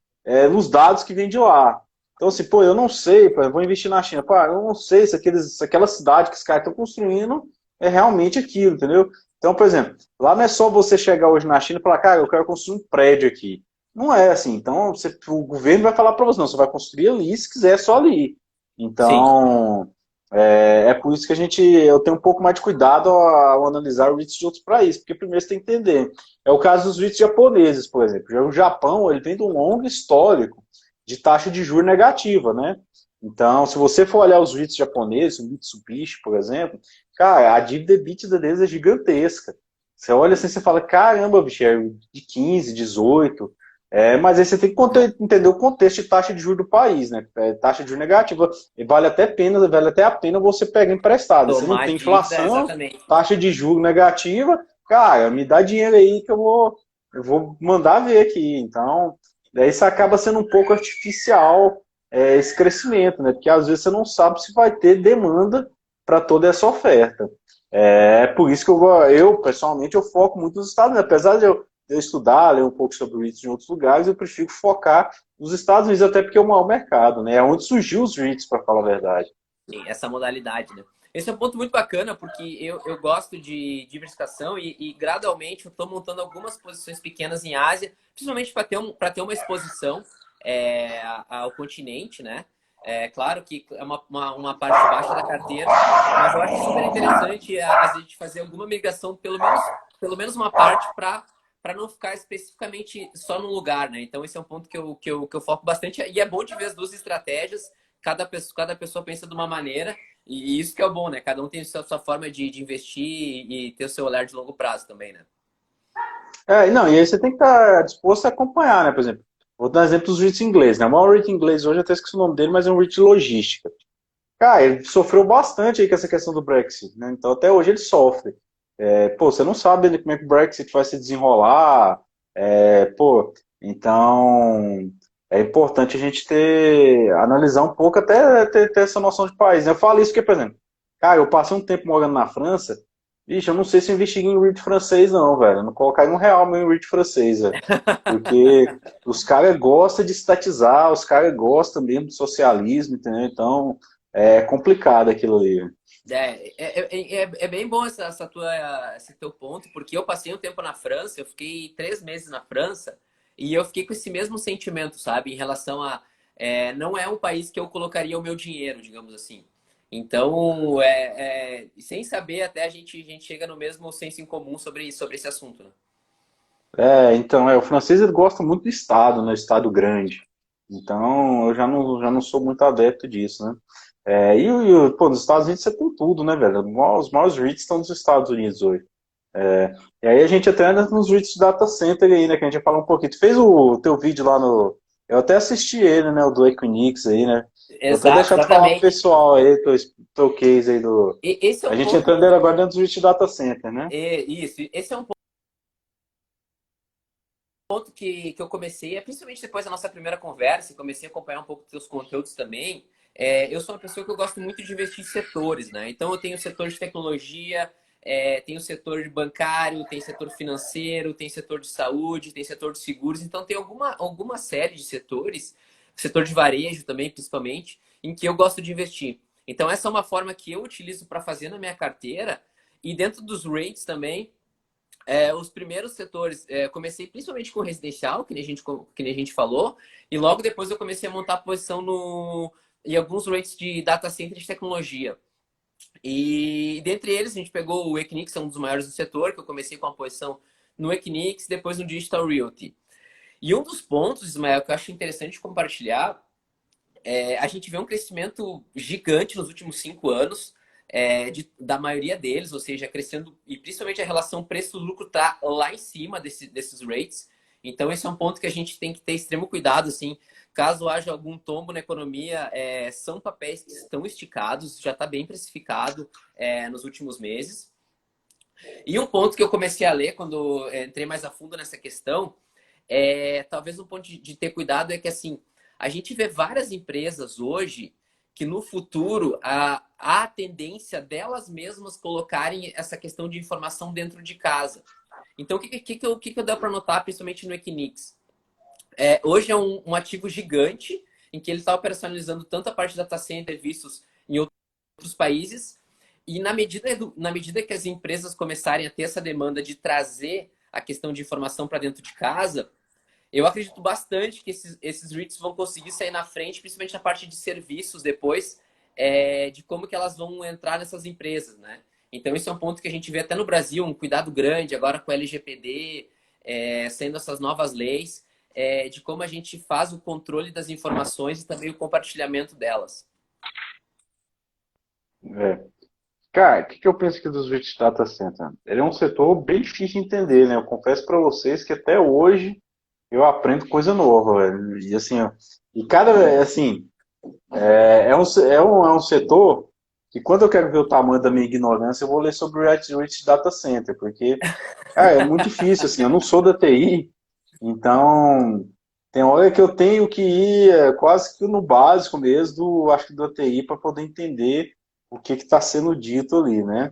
nos dados que vêm de lá. Então, assim, pô, eu não sei, pô, eu vou investir na China. Pô, eu não sei se aquela cidade que os caras estão construindo é realmente aquilo, entendeu? Então, por exemplo, lá não é só você chegar hoje na China e falar, cara, eu quero construir um prédio aqui. Não é assim. Então, o governo vai falar para você, não, você vai construir ali, se quiser, é só ali. sim. Então, É por isso que eu tenho um pouco mais de cuidado ao analisar os REITs de outros países, porque primeiro você tem que entender. É o caso dos REITs japoneses, por exemplo. Já o Japão, ele vem de um longo histórico de taxa de juros negativa, né? Então, se você for olhar os REITs japoneses, o Mitsubishi, por exemplo, cara, a dívida EBITDA deles é gigantesca. Você olha assim, você fala, caramba, bicho, é de 15, 18. Mas aí você tem que entender o contexto de taxa de juros do país, né? Taxa de juros negativa. E vale até a pena você pegar emprestado. Se não Tomar tem dívida, inflação, exatamente. taxa de juros negativa, cara, me dá dinheiro aí que eu vou mandar ver aqui. Então, daí isso acaba sendo um pouco artificial, esse crescimento, né? Porque às vezes você não sabe se vai ter demanda para toda essa oferta. Por isso que pessoalmente, eu foco muito nos Estados Unidos. Apesar de eu estudar, ler um pouco sobre o REITs em outros lugares, eu prefiro focar nos Estados Unidos, até porque é o maior mercado, né? É onde surgiu os REITs, para falar a verdade. Essa modalidade, né? Esse é um ponto muito bacana, porque eu gosto de diversificação e gradualmente eu estou montando algumas posições pequenas em Ásia, principalmente para ter uma exposição ao continente, né? É claro que é uma parte baixa da carteira, mas eu acho super interessante a gente fazer alguma migração, pelo menos uma parte para não ficar especificamente só num lugar, né? Então esse é um ponto que eu foco bastante e é bom de ver as duas estratégias. Cada pessoa pensa de uma maneira e isso que é o bom, né? Cada um tem a sua forma de investir e ter o seu olhar de longo prazo também, né? Não, e aí você tem que estar disposto a acompanhar, né? Por exemplo, vou dar exemplo dos REITs ingleses, né? O maior REIT inglês hoje, eu até esqueci o nome dele, mas é um REIT de logística. Cara, ele sofreu bastante aí com essa questão do Brexit, né? Então, até hoje ele sofre. Pô, você não sabe ainda como é que o Brexit vai se desenrolar. Pô, então é importante a gente analisar um pouco, até ter essa noção de país, né? Eu falo isso porque, por exemplo, cara, eu passei um tempo morando na França. Ixi, eu não sei se eu investiguei em REIT francês, não, velho. Eu não colocaria um real meu em REIT francês, velho. Porque os caras gostam de estatizar, os caras gostam mesmo de socialismo, entendeu? Então, é complicado aquilo ali. É bem bom esse teu ponto, porque eu passei um tempo na França, eu fiquei 3 meses na França e eu fiquei com esse mesmo sentimento, sabe? Em relação não é um país que eu colocaria o meu dinheiro, digamos assim. Então, sem saber, até a gente chega no mesmo senso em comum sobre esse assunto, né? Então, o francês ele gosta muito do Estado, né? Estado grande. Então, eu já não sou muito adepto disso, né? Pô, nos Estados Unidos você tem tudo, né, velho? Os maiores REITs estão nos Estados Unidos hoje. E aí a gente até anda nos REITs de data center aí, né? Que a gente ia falar um pouquinho. Tu fez o teu vídeo lá no. Eu até assisti ele, né? O do Equinix aí, né? Vou até Exato, deixar tu falar pro exatamente. pessoal aí, teu case aí do. Esse é A um gente ponto. entrando agora dentro dos REITs de data center, né? Isso, esse é um ponto que eu comecei, principalmente depois da nossa primeira conversa, e comecei a acompanhar um pouco dos teus conteúdos também. Eu sou uma pessoa que eu gosto muito de investir em setores, né? Então eu tenho o setor de tecnologia, tenho o setor bancário, tem setor financeiro, tem setor de saúde, tem setor de seguros. Então tem alguma série de setores, setor de varejo também, principalmente, em que eu gosto de investir. Então essa é uma forma que eu utilizo para fazer na minha carteira e dentro dos rates também. Os primeiros setores, comecei principalmente com residencial, que nem a gente falou, e logo depois eu comecei a montar posição em alguns rates de data center de tecnologia. E dentre eles, a gente pegou o Equinix, é um dos maiores do setor, que eu comecei com a posição no Equinix, depois no Digital Realty. E um dos pontos, Ismael, que eu acho interessante compartilhar a gente vê um crescimento gigante nos últimos 5 anos, da maioria deles, ou seja, crescendo, e principalmente a relação preço-lucro está lá em cima desses rates. Então, esse é um ponto que a gente tem que ter extremo cuidado, assim, caso haja algum tombo na economia, são papéis que estão esticados, já está bem precificado nos últimos meses. E um ponto que eu comecei a ler quando entrei mais a fundo nessa questão, talvez um ponto de ter cuidado é que assim, a gente vê várias empresas hoje que no futuro há a tendência delas mesmas colocarem essa questão de informação dentro de casa. Então, o que eu dá para notar, principalmente no Equinix? Hoje é um ativo gigante em que ele está operacionalizando tanto a parte de data center vistos em outros países e na medida que as empresas começarem a ter essa demanda de trazer a questão de informação para dentro de casa, eu acredito bastante que esses REITs vão conseguir sair na frente, principalmente na parte de serviços depois, de como que elas vão entrar nessas empresas, né? Então, esse é um ponto que a gente vê até no Brasil, um cuidado grande agora com o LGPD, sendo essas novas leis, de como a gente faz o controle das informações e também o compartilhamento delas. É. Cara, o que eu penso aqui dos Rich Data Center? Ele é um setor bem difícil de entender, né? Eu confesso para vocês que até hoje eu aprendo coisa nova, velho. E assim, ó, e cada, assim, é um setor que quando eu quero ver o tamanho da minha ignorância, eu vou ler sobre o Rich Data Center, porque, cara, é muito difícil, assim, eu não sou da TI, então tem hora que eu tenho que ir quase que no básico mesmo, acho que do TI, para poder entender o que está sendo dito ali, né?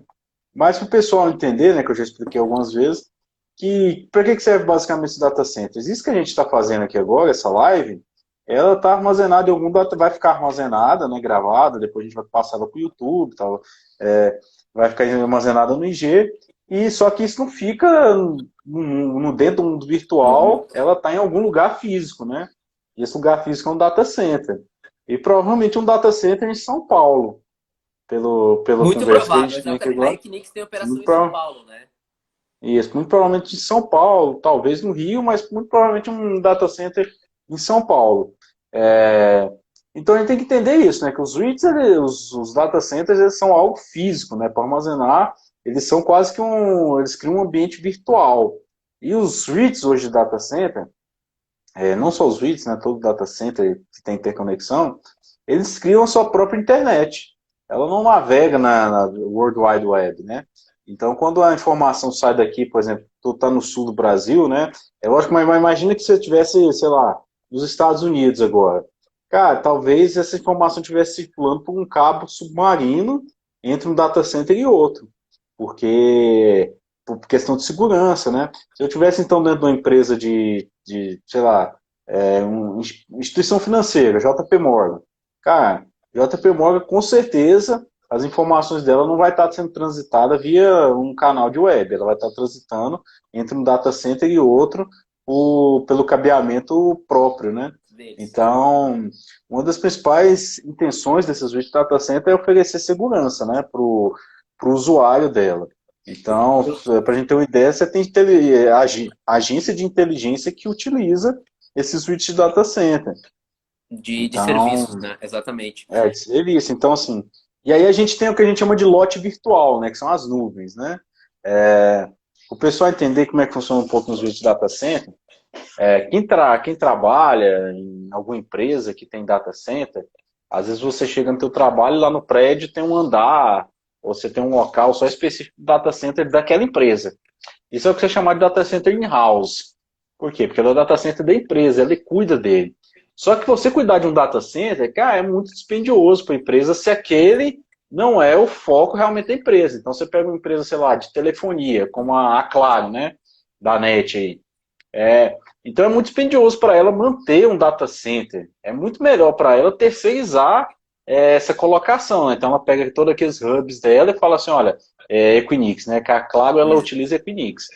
Mas para o pessoal entender, né, que eu já expliquei algumas vezes, que para que serve basicamente esse data centers? Isso que a gente está fazendo aqui agora, essa live, ela está armazenada em algum data, vai ficar armazenada, né, gravada, depois a gente vai passar ela para o YouTube, tal, vai ficar armazenada no IG, e só que isso não fica dentro do mundo virtual, ela está em algum lugar físico, né? E esse lugar físico é um data center. E provavelmente um data center em São Paulo, pela Muito conversa que a provável, gente tem aqui exatamente. A agora. Equinix tem operação Muito, em São prova- Paulo, né? Isso, muito provavelmente em São Paulo, talvez no Rio, mas muito provavelmente um data center em São Paulo. É, Então a gente tem que entender isso, né? Que os REITs, os data centers, eles são algo físico, né? Para armazenar, eles são quase que eles criam um ambiente virtual. E os REITs hoje de data center, não só os REITs, né? Todo data center que tem interconexão, eles criam a sua própria internet. Ela não navega na World Wide Web, né? Então, quando a informação sai daqui, por exemplo, tu está no sul do Brasil, né? É lógico, mas imagina que você estivesse, sei lá, nos Estados Unidos agora. Cara, talvez essa informação estivesse circulando por um cabo submarino entre um data center e outro, porque por questão de segurança, né? Se eu tivesse então dentro de uma empresa sei lá, uma instituição financeira, JP Morgan, cara, JP Morgan com certeza as informações dela não vai estar sendo transitada via um canal de web, ela vai estar transitando entre um data center e outro pelo cabeamento próprio, né? Deles. Então, uma das principais intenções desses Rich Data Center é oferecer segurança, né, para o usuário dela. Então, para a gente ter uma ideia, você tem agência de inteligência que utiliza esses Rich Data Center. De Então, serviços, né? Exatamente. de serviço. Então, assim, e aí a gente tem o que a gente chama de lote virtual, né, que são as nuvens, né? O pessoal entender como é que funciona um pouco nos Rich Data Center, quem trabalha em alguma empresa que tem data center, às vezes você chega no teu trabalho e lá no prédio tem um andar, ou você tem um local só específico do data center daquela empresa. Isso é o que você chama de data center in-house. Por quê? Porque é o data center da empresa, ele cuida dele. Só que você cuidar de um data center, cara, é muito dispendioso para a empresa se aquele não é o foco realmente da empresa. Então você pega uma empresa, sei lá, de telefonia, como a Claro, né? Da NET aí. Então é muito dispendioso para ela manter um data center. É muito melhor para ela terceirizar essa colocação, né? Então ela pega todos aqueles hubs dela e fala assim, olha, Equinix, né? Que a Claro ela utiliza Equinix.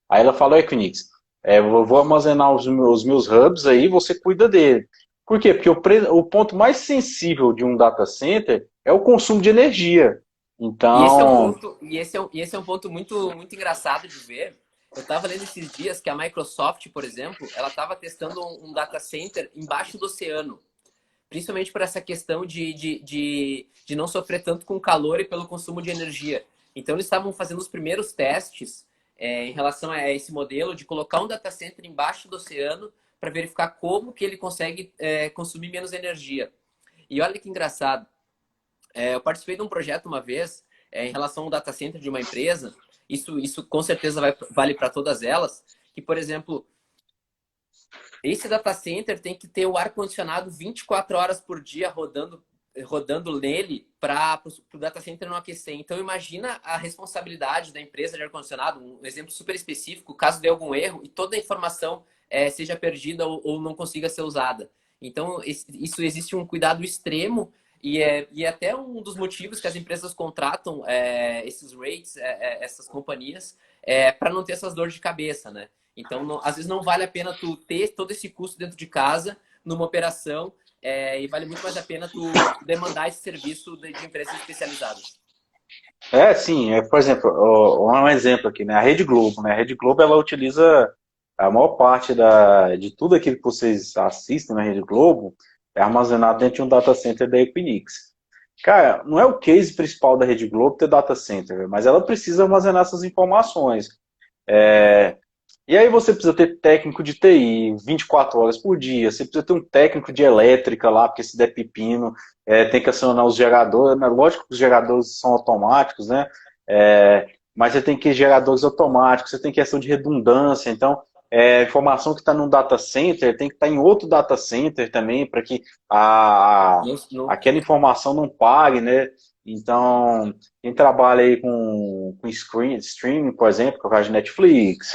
Aí ela fala, Equinix, eu vou armazenar os meus hubs aí, você cuida dele. Por quê? Porque o ponto mais sensível de um data center é o consumo de energia. E esse é um Então, ponto, esse é um ponto muito, muito engraçado de ver. Eu estava lendo esses dias que a Microsoft, por exemplo, ela estava testando um data center embaixo do oceano, principalmente por essa questão de não sofrer tanto com calor e pelo consumo de energia. Então, eles estavam fazendo os primeiros testes em relação a esse modelo de colocar um data center embaixo do oceano para verificar como que ele consegue consumir menos energia. E olha que engraçado. Eu participei de um projeto uma vez em relação ao data center de uma empresa. Isso com certeza vale para todas elas. Que, por exemplo, esse data center tem que ter o ar-condicionado 24 horas por dia rodando nele para o data center não aquecer. Então, imagina a responsabilidade da empresa de ar-condicionado, um exemplo super específico, caso dê algum erro e toda a informação seja perdida ou não consiga ser usada. Então, isso existe um cuidado extremo e é até um dos motivos que as empresas contratam esses rates, essas companhias, para não ter essas dores de cabeça, né? Então, às vezes não vale a pena tu ter todo esse custo dentro de casa, numa operação, e vale muito mais a pena tu demandar esse serviço de empresas especializadas. Sim, por exemplo, um exemplo aqui, né? A Rede Globo, né? A Rede Globo, ela utiliza a maior parte de tudo aquilo que vocês assistem na Rede Globo é armazenado dentro de um data center da Equinix. Cara, não é o case principal da Rede Globo ter data center, mas ela precisa armazenar essas informações. É, E aí você precisa ter técnico de TI 24 horas por dia, você precisa ter um técnico de elétrica lá, porque se der pepino, tem que acionar os geradores, né? Lógico que os geradores são automáticos, né? Mas você tem que geradores automáticos, você tem questão de redundância, então informação que está num data center tem que estar em outro data center também, para que aquela informação não pare, né? Então, quem trabalha aí com streaming, por exemplo, com a de Netflix,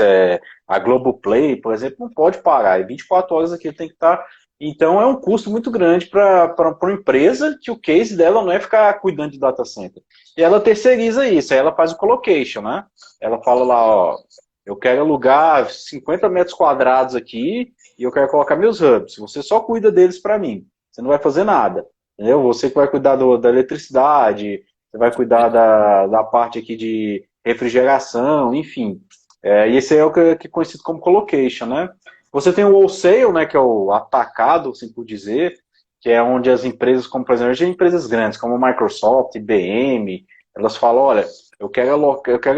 a Globoplay, por exemplo, não pode parar. E 24 horas aqui tem que estar. Então é um custo muito grande para uma empresa que o case dela não é ficar cuidando de data center. E ela terceiriza isso, aí ela faz o colocation, né? Ela fala lá, ó, eu quero alugar 50 metros quadrados aqui e eu quero colocar meus hubs. Você só cuida deles para mim. Você não vai fazer nada. Entendeu? Você que vai cuidar da eletricidade, você vai cuidar da parte aqui de refrigeração, enfim. E esse é o que é conhecido como colocation, né? Você tem o wholesale, né, que é o atacado, assim por dizer, que é onde as empresas, como por exemplo, empresas grandes, como Microsoft, IBM, elas falam, olha, eu quero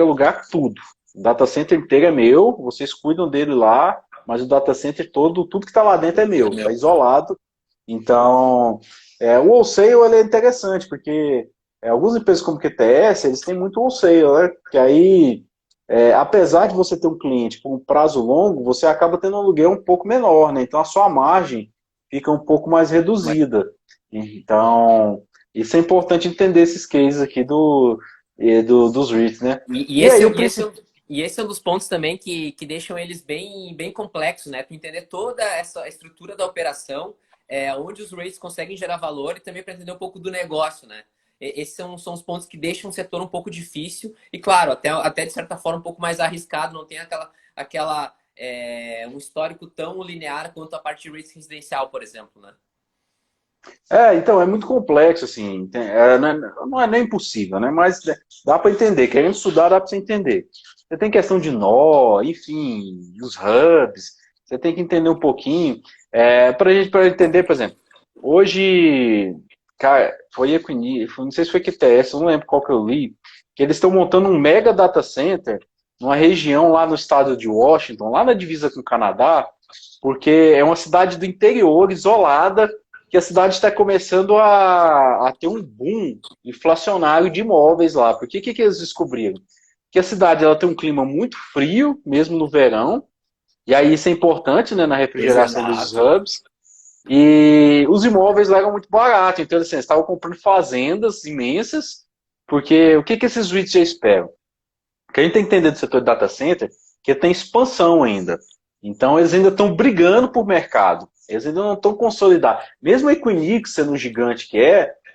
alugar tudo. O data center inteiro é meu, vocês cuidam dele lá, mas o data center todo, tudo que está lá dentro é meu, está isolado. Então, o wholesale ele é interessante, porque algumas empresas como QTS, eles têm muito wholesale, né? Que aí apesar de você ter um cliente por um prazo longo, você acaba tendo um aluguel um pouco menor, né? Então a sua margem fica um pouco mais reduzida. Então, isso é importante entender esses cases aqui dos REITs, né? E esse, e esse é um dos pontos também que deixam eles bem complexos, né? Tu entender toda essa estrutura da operação, onde os REITs conseguem gerar valor e também para entender um pouco do negócio, né? Esses são os pontos que deixam o setor um pouco difícil e, claro, até de certa forma um pouco mais arriscado, não tem um histórico tão linear quanto a parte de REITs residencial, por exemplo, né? Então, é muito complexo, assim, não é nem impossível, né? Mas dá para entender, querendo estudar, dá para você entender. Você tem questão de nó, enfim, os hubs, você tem que entender um pouquinho. Para entender, por exemplo, hoje, cara, foi Equinix, não sei se foi QTS, eu não lembro qual que eu li, que eles estão montando um mega data center numa região lá no estado de Washington, lá na divisa com o Canadá, porque é uma cidade do interior, isolada, que a cidade está começando a ter um boom inflacionário de imóveis lá. Porque o que eles descobriram? Que a cidade ela tem um clima muito frio, mesmo no verão, e aí isso é importante, né, na refrigeração dos hubs, e os imóveis lá eram muito baratos. Então, assim, eles estavam comprando fazendas imensas, porque o que esses REITs já esperam? O que a gente tem que entender do setor de data center, que tem expansão ainda. Então, eles ainda estão brigando por mercado. Eles ainda não estão consolidados. Mesmo a Equinix, sendo um gigante que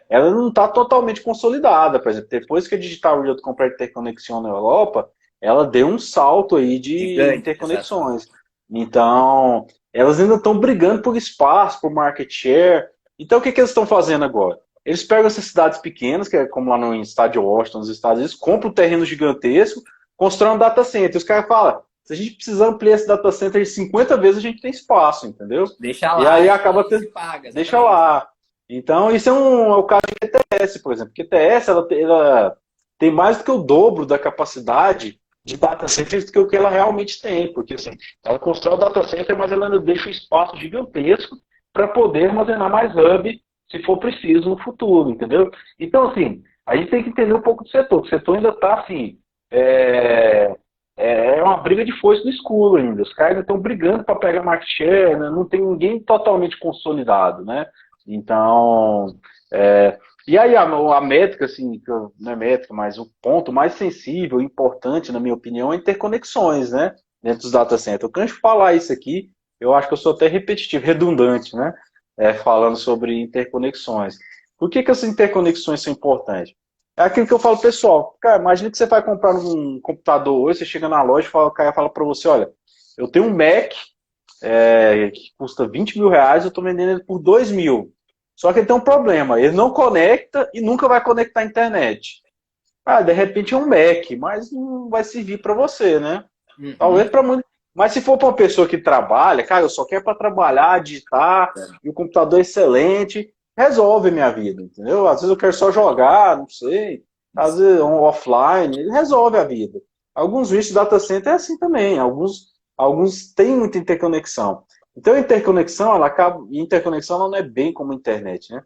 ela não está totalmente consolidada. Por exemplo, depois que a Digital Realty comprou a interconexão na Europa, ela deu um salto aí de gigante, interconexões. Exatamente. Então, elas ainda estão brigando por espaço, por market share. Então, o que eles estão fazendo agora? Eles pegam essas cidades pequenas, que é como lá no estado de Washington, nos Estados Unidos, compram um terreno gigantesco, constroem um data center. Os caras falam, se a gente precisar ampliar esse data center 50 vezes, a gente tem espaço, entendeu? Deixa lá, e aí acaba tendo. Deixa lá. Então, isso é o caso de QTS, por exemplo. QTS, ela tem mais do que o dobro da capacidade de data center do que o que ela realmente tem, porque assim, ela constrói o data center, mas ela ainda deixa um espaço gigantesco para poder armazenar mais hub se for preciso no futuro, entendeu? Então, assim, a gente tem que entender um pouco do setor. O setor ainda está, assim, uma briga de foice no escuro ainda. Os caras ainda estão brigando para pegar market share, né? Não tem ninguém totalmente consolidado, né? Então, e aí a métrica, assim, não é métrica, mas o ponto mais sensível, importante, na minha opinião, é interconexões, né? Dentro dos data centers. Eu canso de falar isso aqui, eu acho que eu sou até repetitivo, redundante, né? Falando sobre interconexões. Por que essas interconexões são importantes? É aquilo que eu falo, pessoal, cara, imagina que você vai comprar um computador hoje, você chega na loja e o cara fala para você, olha, eu tenho um Mac que custa 20 mil reais, eu estou vendendo ele por 2 mil. Só que ele tem um problema, ele não conecta e nunca vai conectar a internet. Ah, de repente é um Mac, mas não vai servir para você, né? Uhum. Talvez para muito. Mas se for para uma pessoa que trabalha, cara, eu só quero para trabalhar, digitar, e o computador é excelente, resolve a minha vida, entendeu? Às vezes eu quero só jogar, não sei, às vezes um offline, ele resolve a vida. Alguns REITs data center é assim também, alguns têm muita interconexão. Então a interconexão, ela acaba, e interconexão ela não é bem como a internet, né?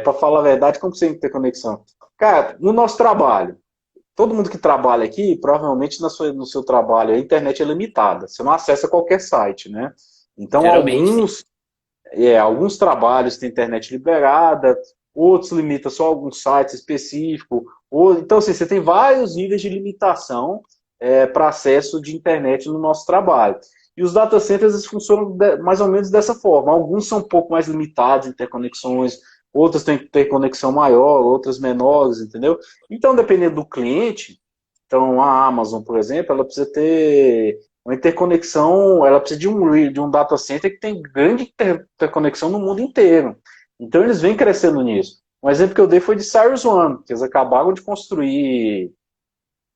Para falar a verdade, como que você tem interconexão? Cara, no nosso trabalho, todo mundo que trabalha aqui, provavelmente no seu trabalho, a internet é limitada. Você não acessa qualquer site, né? Então, Geralmente, sim. alguns trabalhos têm internet liberada, outros limitam só alguns sites específicos. Então, assim, você tem vários níveis de limitação para acesso de internet no nosso trabalho. E os data centers eles funcionam mais ou menos dessa forma. Alguns são um pouco mais limitados em interconexões, outras têm interconexão maior, outras menores, entendeu? Então, dependendo do cliente, então a Amazon, por exemplo, ela precisa ter uma interconexão, ela precisa de um data center que tem grande interconexão no mundo inteiro. Então eles vêm crescendo nisso. Um exemplo que eu dei foi de Cyrus One, que eles acabaram de construir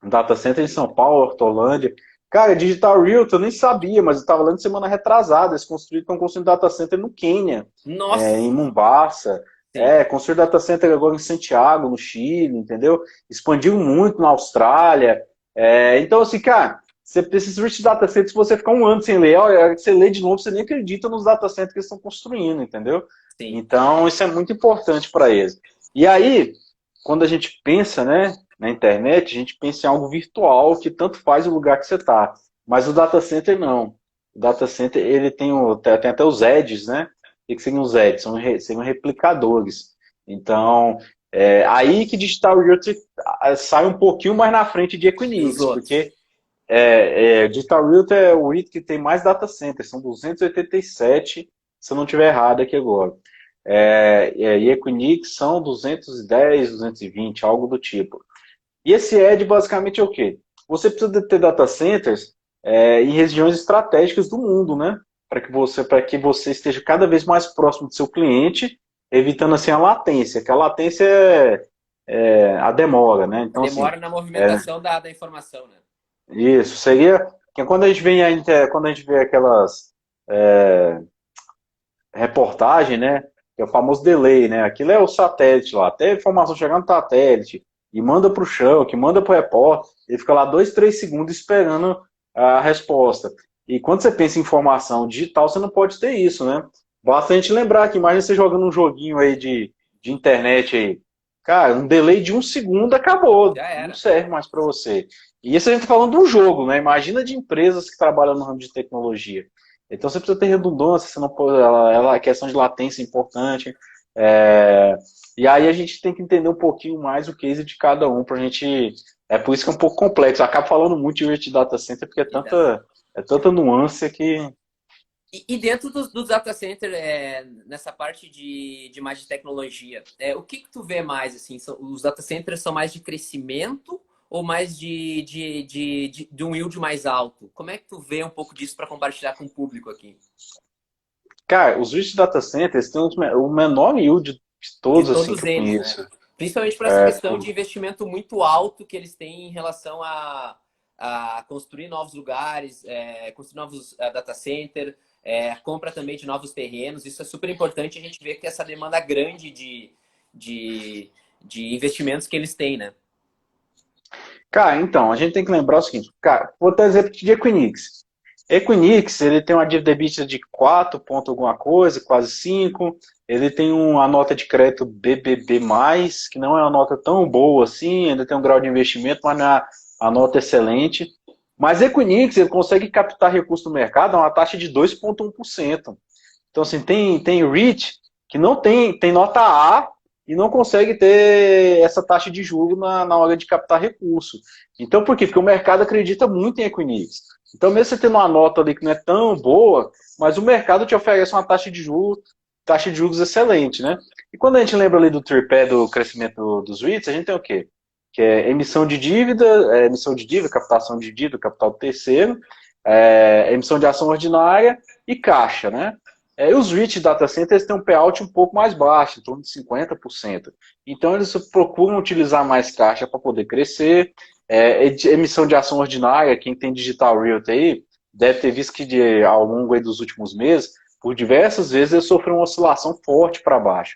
um data center em São Paulo, Hortolândia. Cara, Digital Realty, eu nem sabia, mas eu estava lendo semana retrasada. Eles estão construindo data center no Quênia, em Nossa! Mombasa. Sim. Construir data center agora em Santiago, no Chile, entendeu? Expandiu muito na Austrália. Então, assim, cara, você precisa de data center se você ficar um ano sem ler. Olha, você lê de novo, você nem acredita nos data centers que eles estão construindo, entendeu? Sim. Então, isso é muito importante para eles. E aí, quando a gente pensa, né, na internet, a gente pensa em algo virtual que tanto faz o lugar que você está. Mas o data center não. O data center ele tem até os edges, né? O que seriam os edges? Seriam replicadores. Então, aí que Digital Realty sai um pouquinho mais na frente de E os Equinix, outros? porque Digital Realty é o REIT que tem mais data centers, são 287, se eu não estiver errado aqui agora. E Equinix são 210, 220, algo do tipo. E esse edge basicamente é o quê? Você precisa ter data centers em regiões estratégicas do mundo, né? Para que você esteja cada vez mais próximo do seu cliente, evitando assim a latência, que a latência é a demora, né? Então, assim, Demora na movimentação da informação, né? isso seria que quando a gente quando a gente vê aquelas reportagem, né? Que é o famoso delay, né? Aquilo é o satélite lá, até a informação chegando no satélite e manda para o chão, que manda para o repórter, ele fica lá 2, 3 segundos esperando a resposta. E quando você pensa em informação digital, você não pode ter isso, né? Basta a gente lembrar que imagina você jogando um joguinho aí de internet aí. Cara, um delay de 1 segundo acabou, Já não era. serve mais para você. E isso a gente está falando de um jogo, né? Imagina de empresas que trabalham no ramo de tecnologia. Então você precisa ter redundância, você não pode, a questão de latência é importante. É, e aí a gente tem que entender um pouquinho mais o case de cada um, pra gente. É por isso que é um pouco complexo. Eu acabo falando muito de Unity Data Center, porque E data. é tanta nuance que. E dentro dos data center, nessa parte de mais de tecnologia, o que tu vê mais, assim? Os data centers são mais de crescimento ou mais de um yield mais alto? Como é que tu vê um pouco disso para compartilhar com o público aqui? Cara, os Unity Data Centers têm o menor yield de De todos assim, que todos eu eles, né? conheço. Principalmente por essa questão de investimento muito alto que eles têm em relação a construir novos lugares, construir novos data center, compra também de novos terrenos. Isso é super importante a gente ver que essa demanda grande de, de investimentos que eles têm, né? Cara, então, a gente tem que lembrar o seguinte, cara, vou dar exemplo de Equinix. Equinix, ele tem uma dívida EBITDA de 4 ponto alguma coisa, quase 5. Ele tem uma nota de crédito BBB+, que não é uma nota tão boa assim, ainda tem um grau de investimento, mas não é a nota excelente. Mas Equinix, ele consegue captar recursos no mercado a uma taxa de 2,1%. Então, assim, tem REIT que não tem nota A e não consegue ter essa taxa de juros na hora de captar recurso. Então, por quê? Porque o mercado acredita muito em Equinix. Então, mesmo você tendo uma nota ali que não é tão boa, mas o mercado te oferece uma taxa de juros excelente, né? E quando a gente lembra ali do tripé do crescimento dos REITs, a gente tem o quê? Que é emissão de dívida, captação de dívida, capital terceiro, emissão de ação ordinária e caixa, né? E os REIT data centers têm um payout um pouco mais baixo, em torno de 50%. Então, eles procuram utilizar mais caixa para poder crescer. Emissão de ação ordinária, quem tem Digital Realty aí, deve ter visto que ao longo aí dos últimos meses, por diversas vezes, ele sofreu uma oscilação forte para baixo.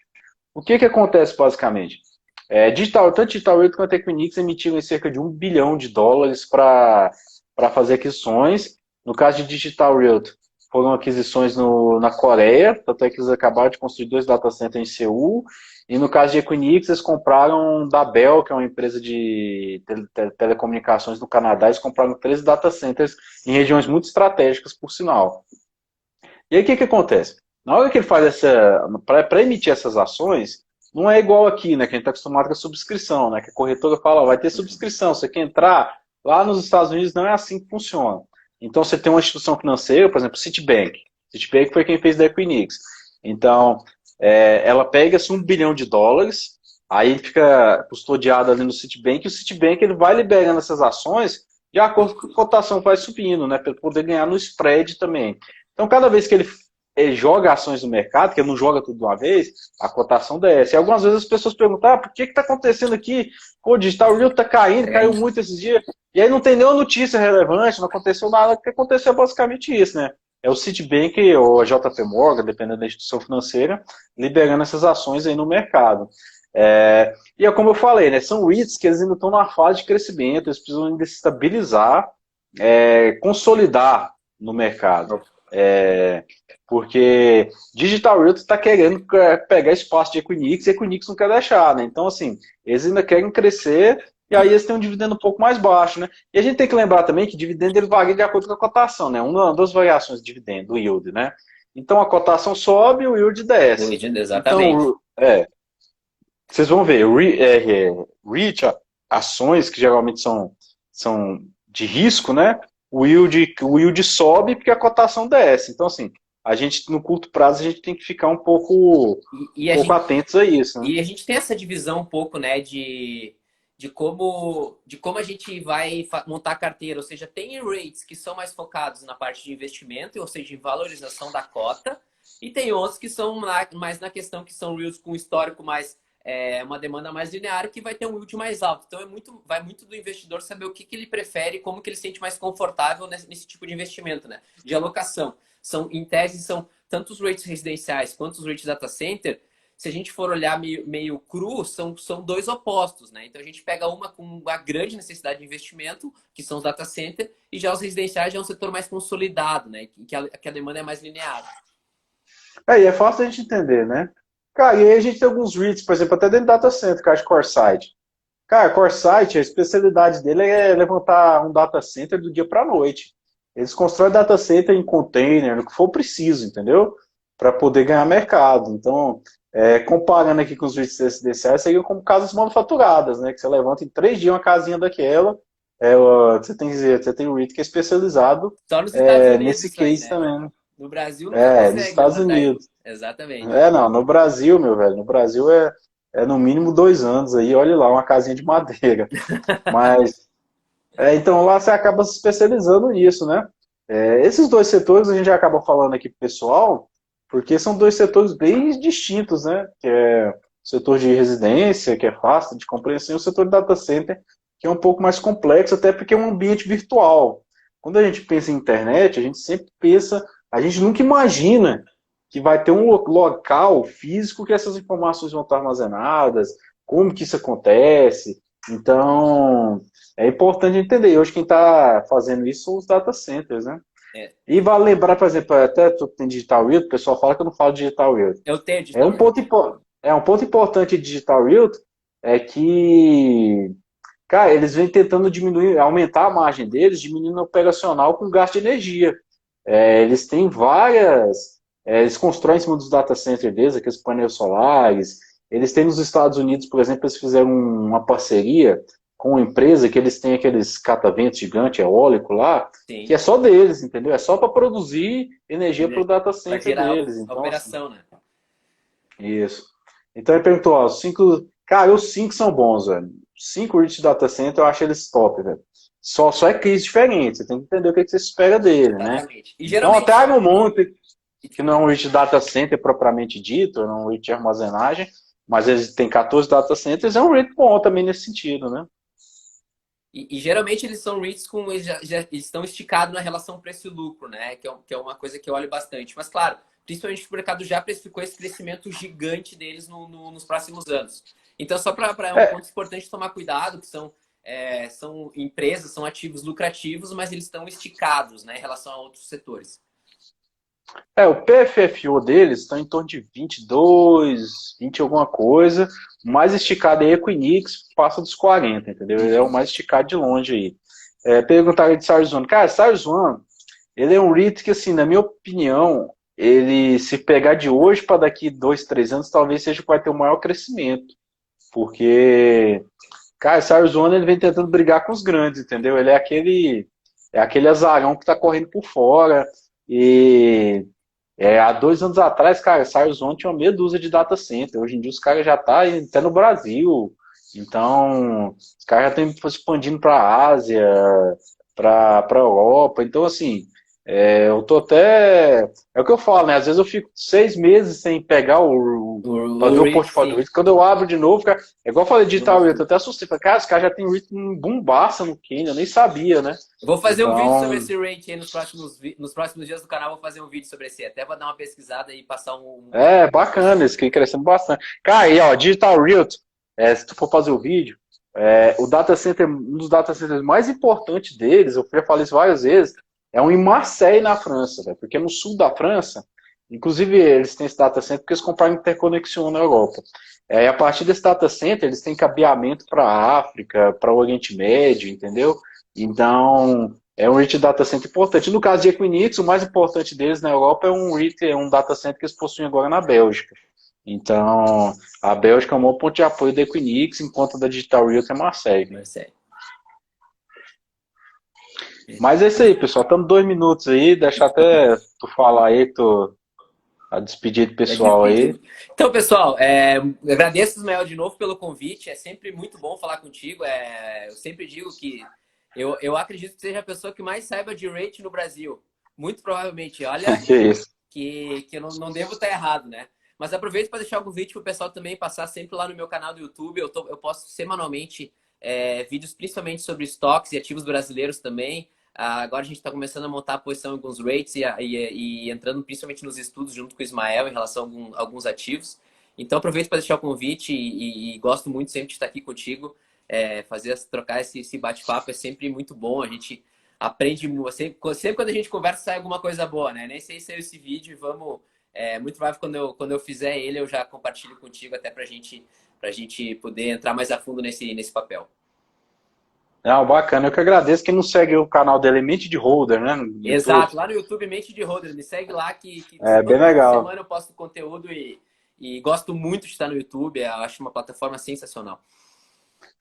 O que acontece, basicamente? Tanto Digital Realty quanto a Equinix emitiram cerca de US$ 1 bilhão para fazer aquisições. No caso de Digital Realty, foram aquisições na Coreia, tanto é que eles acabaram de construir 2 data centers em Seul. E no caso de Equinix, eles compraram da Bell, que é uma empresa de telecomunicações no Canadá, eles compraram 13 data centers em regiões muito estratégicas, por sinal. E aí o que acontece? Na hora que ele faz para emitir essas ações, não é igual aqui, né? Que a gente está acostumado com a subscrição, né? Que a corretora fala, ó, vai ter subscrição, você quer entrar, lá nos Estados Unidos não é assim que funciona. Então você tem uma instituição financeira, por exemplo, Citibank. Citibank foi quem fez da Equinix. Então, ela pega-se US$ 1 bilhão, aí fica custodiado ali no Citibank, e o Citibank ele vai liberando essas ações de acordo com a cotação vai subindo, né? Para poder ganhar no spread também. Então, cada vez que ele joga ações no mercado, que ele não joga tudo de uma vez, a cotação desce. E algumas vezes as pessoas perguntam, por que está acontecendo aqui? Pô, o Digital Real está caindo, caiu muito esses dias. E aí não tem nenhuma notícia relevante, não aconteceu nada, porque aconteceu basicamente isso, né? É o Citibank ou a JP Morgan, dependendo da instituição financeira, liberando essas ações aí no mercado. E é como eu falei, né? São REITs que eles ainda estão na fase de crescimento, eles precisam ainda se estabilizar, consolidar no mercado. Porque Digital Realty está querendo pegar espaço de Equinix e Equinix não quer deixar, né? Então, assim, eles ainda querem crescer e aí eles têm um dividendo um pouco mais baixo, né? E a gente tem que lembrar também que dividendo ele varia de acordo com a cotação, né? Uma das variações de dividendo, do yield, né? Então a cotação sobe e o yield desce. Exatamente. Então, vocês vão ver, REIT, ações que geralmente são de risco, né? O yield sobe porque a cotação desce. Então, assim, a gente, no curto prazo, a gente tem que ficar um pouco atentos a isso. Né? E a gente tem essa divisão um pouco, né, de como a gente vai montar a carteira. Ou seja, tem rates que são mais focados na parte de investimento, ou seja, em valorização da cota, e tem outros que são mais na questão que são REITs com histórico mais uma demanda mais linear, que vai ter um yield mais alto. Então vai muito do investidor saber o que ele prefere, como que ele se sente mais confortável nesse tipo de investimento, né? De alocação. Em tese, são tanto os rates residenciais quanto os rates data center. Se a gente for olhar meio cru, são dois opostos, né? Então a gente pega uma com uma grande necessidade de investimento, que são os data center, e já os residenciais já é um setor mais consolidado, né? Que a demanda é mais linear. E é fácil a gente entender, né? Cara, e aí a gente tem alguns REITs, por exemplo, até dentro do data center, cara, de CoreSite. Cara, CoreSite, a especialidade dele é levantar um data center do dia para a noite. Eles constroem data center em container, no que for preciso, entendeu? Para poder ganhar mercado. Então, comparando aqui com os REITs residenciais, seriam como casas manufaturadas, né? Que você levanta em 3 dias uma casinha daquela. Você tem um REIT que é especializado só nos Estados Unidos, nesse case né? também. Né? No Brasil não consegue. Nos Estados Unidos. Exatamente. Não, no Brasil, meu velho, no Brasil é no mínimo 2 anos aí, olha lá, uma casinha de madeira. Mas, então lá você acaba se especializando nisso, né? Esses dois setores a gente já acaba falando aqui pro pessoal, porque são dois setores bem distintos, né? Que é o setor de residência, que é fácil de compreensão, e o setor de data center, que é um pouco mais complexo, até porque é um ambiente virtual. Quando a gente pensa em internet, a gente sempre pensa, a gente nunca imagina que vai ter um local físico que essas informações vão estar armazenadas, como que isso acontece. Então, é importante entender. Hoje quem está fazendo isso são os data centers, né? E vale lembrar, por exemplo, até tu tem Digital Realty, o pessoal fala que eu não falo Digital Realty. Eu tenho Digital um ponto importante de Digital Realty é que, cara, eles vêm tentando aumentar a margem deles, diminuindo o operacional com gasto de energia. Eles têm eles constroem em cima dos data centers deles, aqueles painéis solares. Eles têm nos Estados Unidos, por exemplo, eles fizeram uma parceria com uma empresa que eles têm aqueles cataventos gigantes eólico lá, Sim. Que é só deles, entendeu? É só para produzir energia para o data center deles. Então, a operação, assim, né? Isso. Então ele perguntou, ó, os 5 são bons, velho. 5 REIT data center, eu acho eles top, velho. Só é crise diferente, você tem que entender o que você espera dele, Exatamente. né? E geralmente, então até Iron Mountain, que não é um REIT data center propriamente dito, é um REIT de armazenagem, mas eles têm 14 data centers, é um REIT bom também nesse sentido, né? E geralmente eles são REITs com. Eles estão esticados na relação preço e lucro, né? Que é uma coisa que eu olho bastante. Mas, claro, principalmente o mercado já precificou esse crescimento gigante deles nos próximos anos. Então, só para é um É, ponto importante tomar cuidado, que são empresas, são ativos lucrativos, mas eles estão esticados, né, em relação a outros setores. o PFFO deles está em torno de 22, 20 alguma coisa. O mais esticado é Equinix, passa dos 40, entendeu? Ele é o mais esticado de longe aí. Perguntaram de SARS One. Cara, SARS One, ele é um REIT que, assim, na minha opinião, ele se pegar de hoje para daqui 2, 3 anos, talvez seja o que vai ter o maior crescimento. Porque, cara, o SARS One ele vem tentando brigar com os grandes, entendeu? Ele é aquele azarão que está correndo por fora. E há 2 anos atrás, cara, Sarzon tinha uma meia dúzia de data center. Hoje em dia os caras já estão até no Brasil. Então, os caras já estão expandindo para a Ásia, para a Europa. Então, assim, eu tô até. É o que eu falo, né? Às vezes eu fico 6 meses sem pegar O fazer o REIT, portfólio do sim. REIT. Quando eu abro de novo, cara, é igual eu falei Não digital REIT, eu afunda. até assustei. Falei, cara, os caras já tem REIT em Bumbaça no Quênia, eu nem sabia, né? Eu vou fazer um vídeo sobre Então, esse rate aí nos próximos dias do canal. Vou fazer um vídeo sobre esse. Até vou dar uma pesquisada e passar bacana, esse aqui crescendo bastante. Cara, e ó, Digital Realty, se tu for fazer o vídeo, o data center, um dos data centers mais importantes deles, eu já falei isso várias vezes, é um em Marseille, na França, véio, porque no sul da França, inclusive eles têm esse data center porque eles compraram interconexão na Europa. E a partir desse data center, eles têm cabeamento para a África, para o Oriente Médio, entendeu? Então, é um REIT data center importante. No caso de Equinix, o mais importante deles na Europa é um REIT, é um data center que eles possuem agora na Bélgica. Então, a Bélgica é o maior ponto de apoio da Equinix, enquanto a da Digital Realty é Marseille. Marcelo. Mas é isso aí, pessoal. Estamos 2 minutos aí. Deixa até tu falar aí, a despedida Tá pessoal aí. despedido. Então, pessoal, agradeço, Ismael, de novo pelo convite. É sempre muito bom falar contigo. Eu sempre digo que eu acredito que seja a pessoa que mais saiba de rate no Brasil. Muito provavelmente. Olha, Que isso. que eu não devo estar errado, né? Mas aproveito para deixar algum vídeo para o pessoal também passar sempre lá no meu canal do YouTube. Eu posto semanalmente vídeos principalmente sobre estoques e ativos brasileiros também. Agora a gente está começando a montar a posição em alguns rates e entrando principalmente nos estudos junto com o Ismael em relação a alguns ativos. Então aproveito para deixar o convite e gosto muito sempre de estar aqui contigo. Trocar esse bate-papo é sempre muito bom. A gente aprende sempre quando a gente conversa sai alguma coisa boa, né? Nem sei se saiu esse vídeo e vamos. Muito provável quando eu fizer ele eu já compartilho contigo até para gente poder entrar mais a fundo nesse papel. Não, bacana. Eu que agradeço. Quem não segue o canal dele é Mente de Holder, né? No YouTube. Exato, lá no YouTube Mente de Holder, me segue lá que É bem toda legal. semana eu posto conteúdo e gosto muito de estar no YouTube, eu acho uma plataforma sensacional.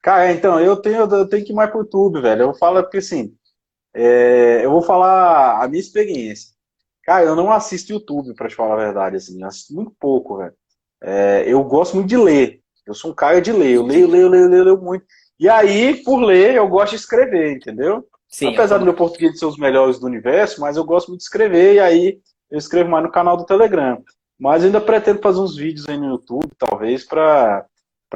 Cara, então, eu tenho que ir mais pro YouTube, velho. Eu falo porque assim, eu vou falar a minha experiência. Cara, eu não assisto YouTube, pra te falar a verdade, assim. Eu assisto muito pouco, velho. Eu gosto muito de ler. Eu sou um cara de ler. Eu leio, leio, leio, leio, leio muito. E aí, por ler, eu gosto de escrever, entendeu? Sim, Apesar do meu automático. português ser os melhores do universo, mas eu gosto muito de escrever, e aí eu escrevo mais no canal do Telegram. Mas eu ainda pretendo fazer uns vídeos aí no YouTube, talvez, para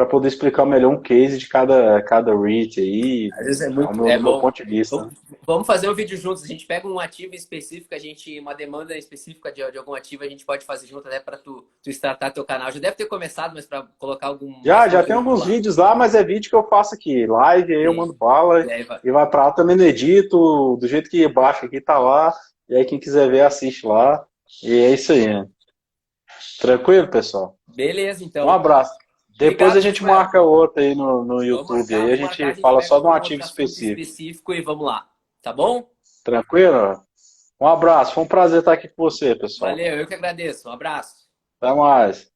poder explicar melhor um case de cada REIT aí, Às vezes ao é do meu bom. ponto de vista. Vamos fazer um vídeo juntos. A gente pega um ativo específico, uma demanda específica de algum ativo, a gente pode fazer junto até para tu startar teu canal. Já deve ter começado, mas para colocar mais Já tem conteúdo alguns lá. vídeos lá, mas é vídeo que eu faço aqui, live, aí eu Sim. mando bala E aí vai. e vai pra lá, também no edito, do jeito que baixa aqui, tá lá, e aí quem quiser ver, assiste lá, e é isso aí, né? Tranquilo, pessoal? Beleza, Um então. abraço. Depois a Obrigado, gente Ismael. marca outro aí no YouTube, aí a Vamos marcar, gente a gente fala pega só de um algum ativo outro assunto específico. específico e vamos lá. Tá bom? Tranquilo? Um abraço, foi um prazer estar aqui com você, pessoal. Valeu, eu que agradeço. Um abraço. Até mais.